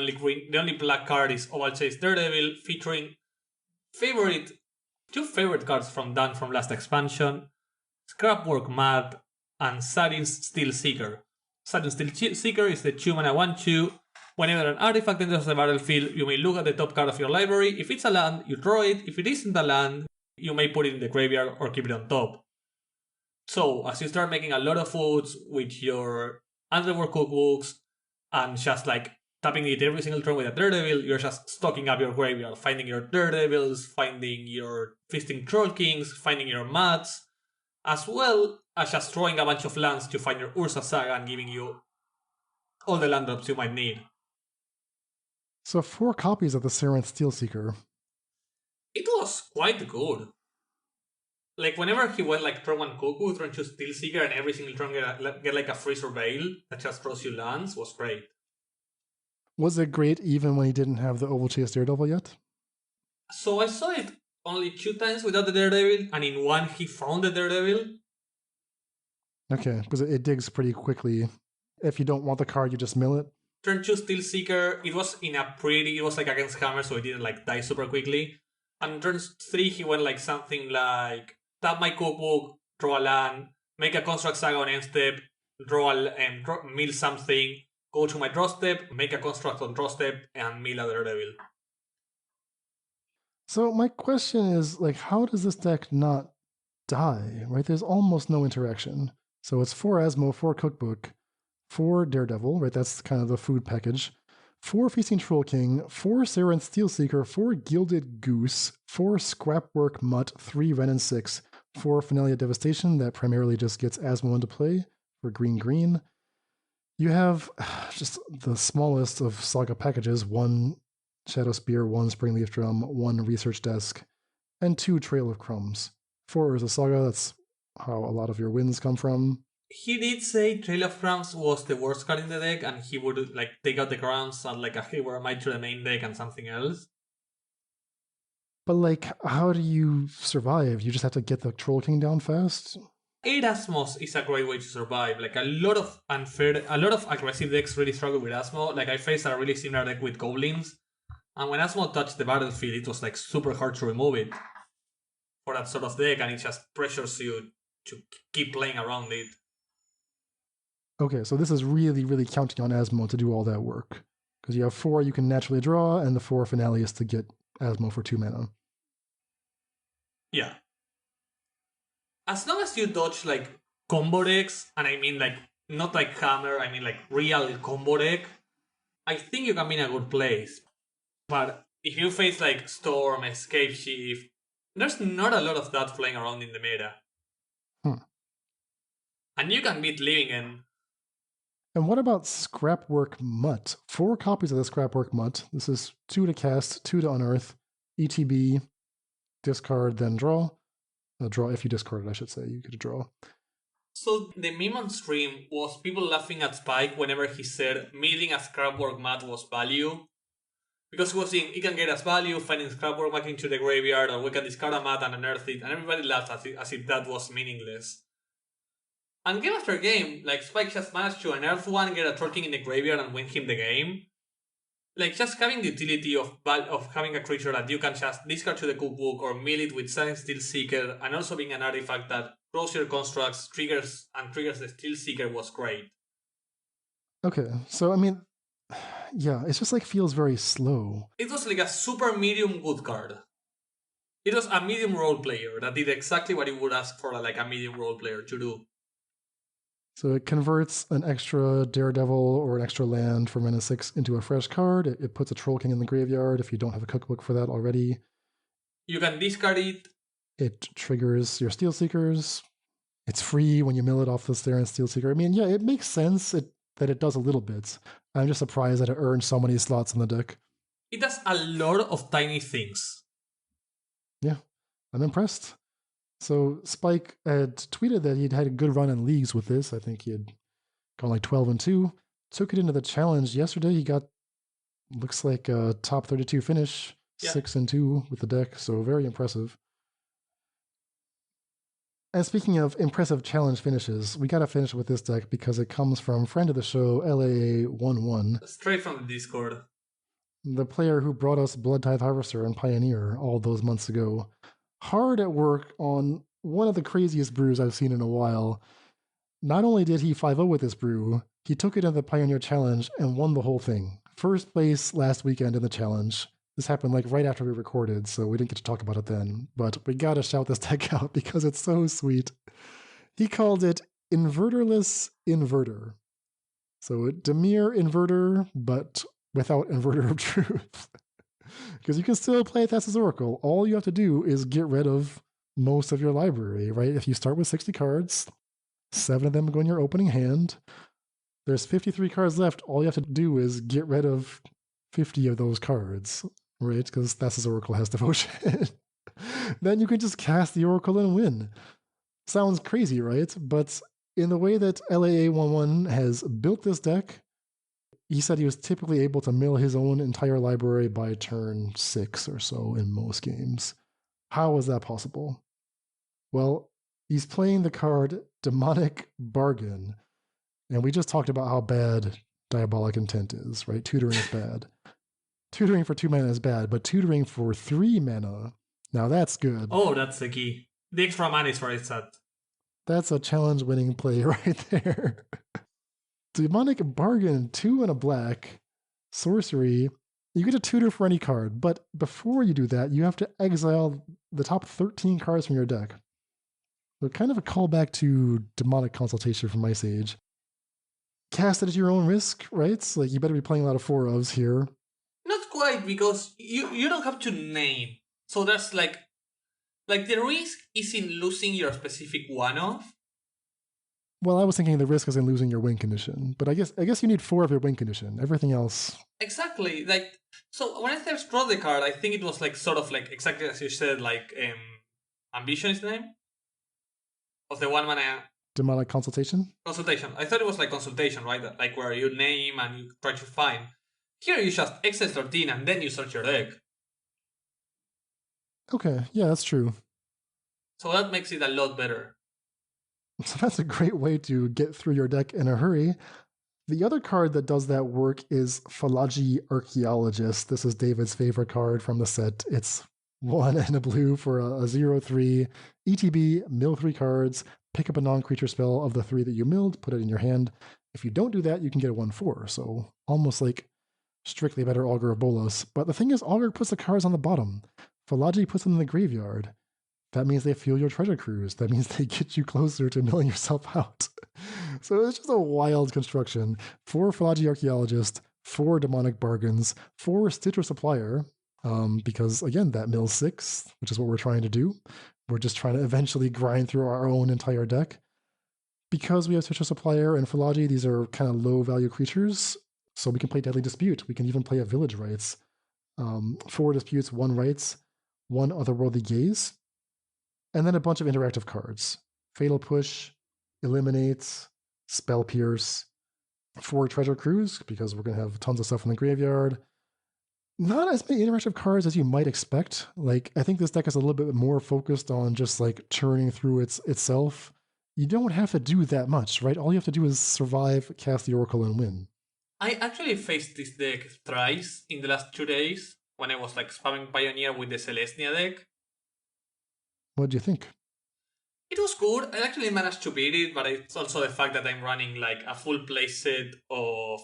only black card is Oval Chase Daredevil, featuring two favorite cards from Dan from last expansion, Scrapwork Mutt and Sarinth Steelseeker. Sarinth Steelseeker is the 2-mana 1/2. Whenever an artifact enters the battlefield, you may look at the top card of your library. If it's a land, you draw it. If it isn't a land, you may put it in the graveyard or keep it on top. So, as you start making a lot of foods with your underworld cookbooks and just like tapping it every single turn with a Daredevil, you're just stocking up your graveyard, finding your Daredevils, finding your Feasting Troll Kings, finding your Mutts, as well as just throwing a bunch of lands to find your Ursa Saga and giving you all the land drops you might need. So 4 copies of the Sarinth Steelseeker. It was quite good. Like, whenever he went like turn 1 Cuckoo, turn 2 Steelseeker, and every single turn get like a free surveil that just throws you lands, was great. Was it great even when he didn't have the Oval Chase Daredevil yet? So I saw it only 2 times without the Daredevil, and in one he found the Daredevil. Okay, because it digs pretty quickly. If you don't want the card, you just mill it. Turn 2 Steelseeker, it was like against Hammer, so it didn't like die super quickly. And turn 3 he went like something like tap my cookbook, draw a land, make a Construct Saga on end step, mill something, go to my draw step, make a Construct on draw step, and mill a Daredevil. So my question is, like, how does this deck not die, right? There's almost no interaction. So it's 4 Asmo, 4 Cookbook, 4 Daredevil, right? That's kind of the food package. 4 Feasting Troll King, 4 Sarinth Steelseeker, 4 Gilded Goose, 4 Scrapwork Mutt, 3 Ren and 6, 4 Finalia Devastation that primarily just gets Asmo into play for green. You have just the smallest of Saga packages, 1 Shadow Spear, 1 Springleaf Drum, 1 Research Desk, and 2 Trail of Crumbs. 4 Urza Saga, that's how a lot of your wins come from. He did say Trail of Crumbs was the worst card in the deck, and he would like take out the crumbs and like a Hayward Might to the main deck and something else. But like, how do you survive? You just have to get the Troll King down fast? 8 Asmos is a great way to survive. Like, a lot of aggressive decks really struggle with Asmo. Like, I faced a really similar deck with Goblins, and when Asmo touched the battlefield, it was like super hard to remove it for that sort of deck, and it just pressures you to keep playing around it. Okay, so this is really, really counting on Asmo to do all that work. Because you have 4 you can naturally draw, and the 4 Finale is to get Asmo for 2 mana. Yeah. As long as you dodge like combo decks, and I mean like not like Hammer, I mean like real combo deck, I think you can be in a good place. But if you face like Storm, Escape Shift, there's not a lot of that flying around in the meta. And you can beat Livingen. And what about Scrapwork Mutt? 4 copies of the Scrapwork Mutt. This is 2 to cast, 2 to unearth, ETB, discard, then draw. Draw if you discarded, I should say. You could draw. So the meme on stream was people laughing at Spike whenever he said milling a Scrapwork Mutt was value. Because he was saying, it can get us value, finding Scrapwork back into the graveyard, or we can discard a Mutt and unearth it, and everybody laughed as if that was meaningless. And game after game, like, Spike just managed to unearth one, get a Troll King in the graveyard, and win him the game. Like, just having the utility of having a creature that you can just discard to the cookbook or mill it with Sarinth Steelseeker, and also being an artifact that draws your constructs, triggers the Steelseeker was great. Okay, so I mean, yeah, it's just like feels very slow. It was like a super medium good card. It was a medium role player that did exactly what you would ask for like a medium role player to do. So it converts an extra Daredevil or an extra land for mana 6 into a fresh card. It puts a Troll King in the graveyard if you don't have a cookbook for that already. You can discard it. It triggers your Steelseekers. It's free when you mill it off the Sarinth Steelseeker. I mean, yeah, it makes sense that it does a little bit. I'm just surprised that it earned so many slots in the deck. It does a lot of tiny things. Yeah, I'm impressed. So Spike had tweeted that he'd had a good run in leagues with this. I think he had gone like 12-2. Took it into the challenge yesterday. He got, looks like a top 32 finish, 6-2 with the deck. So very impressive. And speaking of impressive challenge finishes, we got to finish with this deck because it comes from friend of the show, LAA11. Straight from the Discord. The player who brought us Blood Tithe Harvester and Pioneer all those months ago. Hard at work on one of the craziest brews I've seen in a while. Not only did he 5-0 with this brew, he took it into the Pioneer Challenge and won the whole thing. First place last weekend in the challenge. This happened like right after we recorded, so we didn't get to talk about it then. But we gotta shout this deck out because it's so sweet. He called it Inverter-less Inverter. So Dimir Inverter, but without Inverter of Truth. Because you can still play Thassa's Oracle. All you have to do is get rid of most of your library, right? If you start with 60 cards, 7 of them go in your opening hand. There's 53 cards left. All you have to do is get rid of 50 of those cards, right? Because Thassa's Oracle has devotion. Then you can just cast the Oracle and win. Sounds crazy, right? But in the way that LAA11 has built this deck, he said he was typically able to mill his own entire library by turn 6 or so in most games. How is that possible? Well, he's playing the card Demonic Bargain. And we just talked about how bad Diabolic Intent is, right? Tutoring is bad. Tutoring for 2 mana is bad, but tutoring for 3 mana, now that's good. Oh, that's the key. The extra mana is where it's at. That's a challenge-winning play right there. Demonic Bargain, 2 and a black, sorcery. You get a tutor for any card, but before you do that, you have to exile the top 13 cards from your deck. So kind of a callback to Demonic Consultation from Ice Age. Cast it at your own risk, right? Like you better be playing a lot of 4-ofs here. Not quite, because you don't have to name. So that's like the risk is in losing your specific one-off. Well, I was thinking the risk is in losing your win condition, but I guess you need 4 of your win condition. Everything else. Exactly. Like, so when I first draw the card, I think it was like sort of like exactly as you said, like Ambition is the name of the 1 mana Demonic Consultation. Consultation. I thought it was like Consultation, right? Like where you name and you try to find. Here you just exile 13 and then you search your deck. Okay, yeah, that's true. So that makes it a lot better. So that's a great way to get through your deck in a hurry. The other card that does that work is Fallaji Archaeologist. This is David's favorite card from the set. It's 1 and a blue for a 0/3. ETB, mill 3 cards, pick up a non-creature spell of the 3 that you milled, put it in your hand. If you don't do that, you can get a 1/4. So almost like strictly better Augur of Bolas. But the thing is, Augur puts the cards on the bottom. Fallaji puts them in the graveyard. That means they fuel your treasure cruise. That means they get you closer to milling yourself out. So it's just a wild construction. 4 Fallaji Archaeologist, 4 Demonic Bargains, 4 Stitcher Supplier, because again, that mills 6, which is what we're trying to do. We're just trying to eventually grind through our own entire deck. Because we have Stitcher Supplier and Fallaji, these are kind of low value creatures, so we can play Deadly Dispute. We can even play a Village Rites. 4 Disputes, 1 Rites, 1 Otherworldly Gaze. And then a bunch of interactive cards. Fatal Push, Eliminate, Spell Pierce, 4 Treasure Cruise, because we're going to have tons of stuff in the graveyard. Not as many interactive cards as you might expect. Like, I think this deck is a little bit more focused on just like churning through itself. You don't have to do that much, right? All you have to do is survive, cast the Oracle, and win. I actually faced this deck thrice in the last 2 days when I was like spamming Pioneer with the Celestia deck. What do you think? It was good. I actually managed to beat it, but it's also the fact that I'm running like a full playset of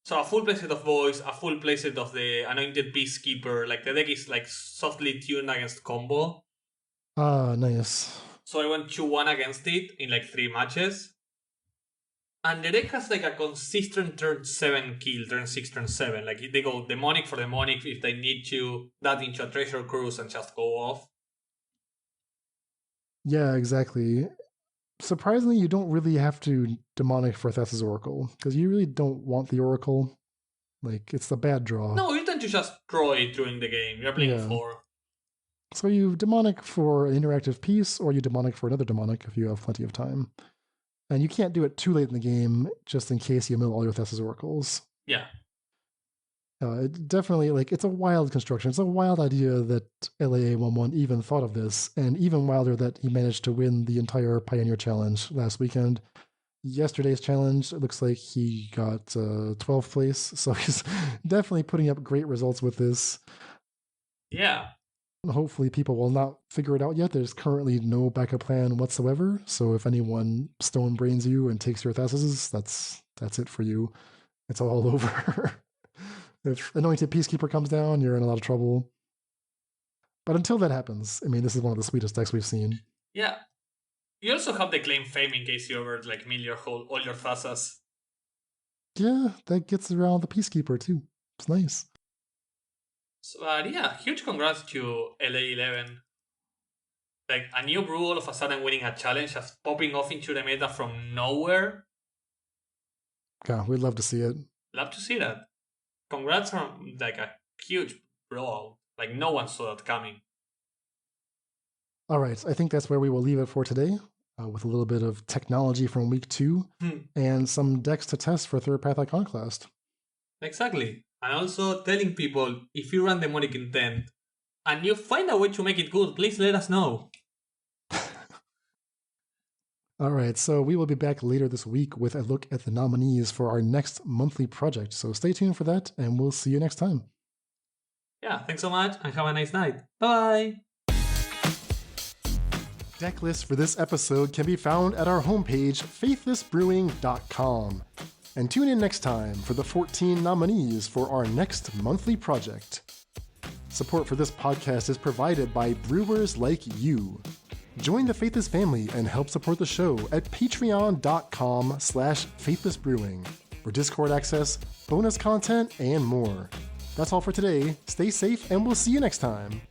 So a full playset of Voice, a full playset of the Anointed Peacekeeper. Like the deck is like softly tuned against combo. Ah, nice. So I went 2-1 against it in like 3 matches. And the deck has like a consistent turn 7 kill, turn 6, turn 7. Like they go demonic for demonic if they need to, that into a treasure cruise and just go off. Yeah, exactly. Surprisingly, you don't really have to demonic for Thessa's Oracle, because you really don't want the Oracle. Like, it's a bad draw. No, you tend to just draw it during the game. You're playing Yeah. 4. So you demonic for an interactive piece, or you demonic for another demonic if you have plenty of time. And you can't do it too late in the game, just in case you mill all your Thessa's Oracles. Yeah. It definitely, like, it's a wild construction. It's a wild idea that LAA11 even thought of this, and even wilder that he managed to win the entire Pioneer Challenge last weekend. Yesterday's challenge, it looks like he got 12th place, so he's definitely putting up great results with this. Yeah. Hopefully people will not figure it out yet. There's currently no backup plan whatsoever, so if anyone stone brains you and takes your Thesses, that's it for you. It's all over. If Anointed Peacekeeper comes down, you're in a lot of trouble. But until that happens, I mean, this is one of the sweetest decks we've seen. Yeah. You also have the Claim Fame in case you ever like mill all your Thasas. Yeah, that gets around the Peacekeeper too. It's nice. So, yeah, huge congrats to LA11. Like, a new brew all of a sudden winning a challenge, just popping off into the meta from nowhere. Yeah, we'd love to see it. Love to see that. Congrats on, like, a huge blowout. Like, no one saw that coming. All right, I think that's where we will leave it for today, with a little bit of technology from week 2 and some decks to test for third Path Iconoclast. Exactly. And also telling people, if you run Demonic Intent and you find a way to make it good, please let us know. All right, so we will be back later this week with a look at the nominees for our next monthly project. So stay tuned for that, and we'll see you next time. Yeah, thanks so much, and have a nice night. Bye! Deck list for this episode can be found at our homepage, faithlessbrewing.com. And tune in next time for the 14 nominees for our next monthly project. Support for this podcast is provided by brewers like you. Join the Faithless family and help support the show at patreon.com/faithlessbrewing for Discord access, bonus content, and more. That's all for today. Stay safe, and we'll see you next time.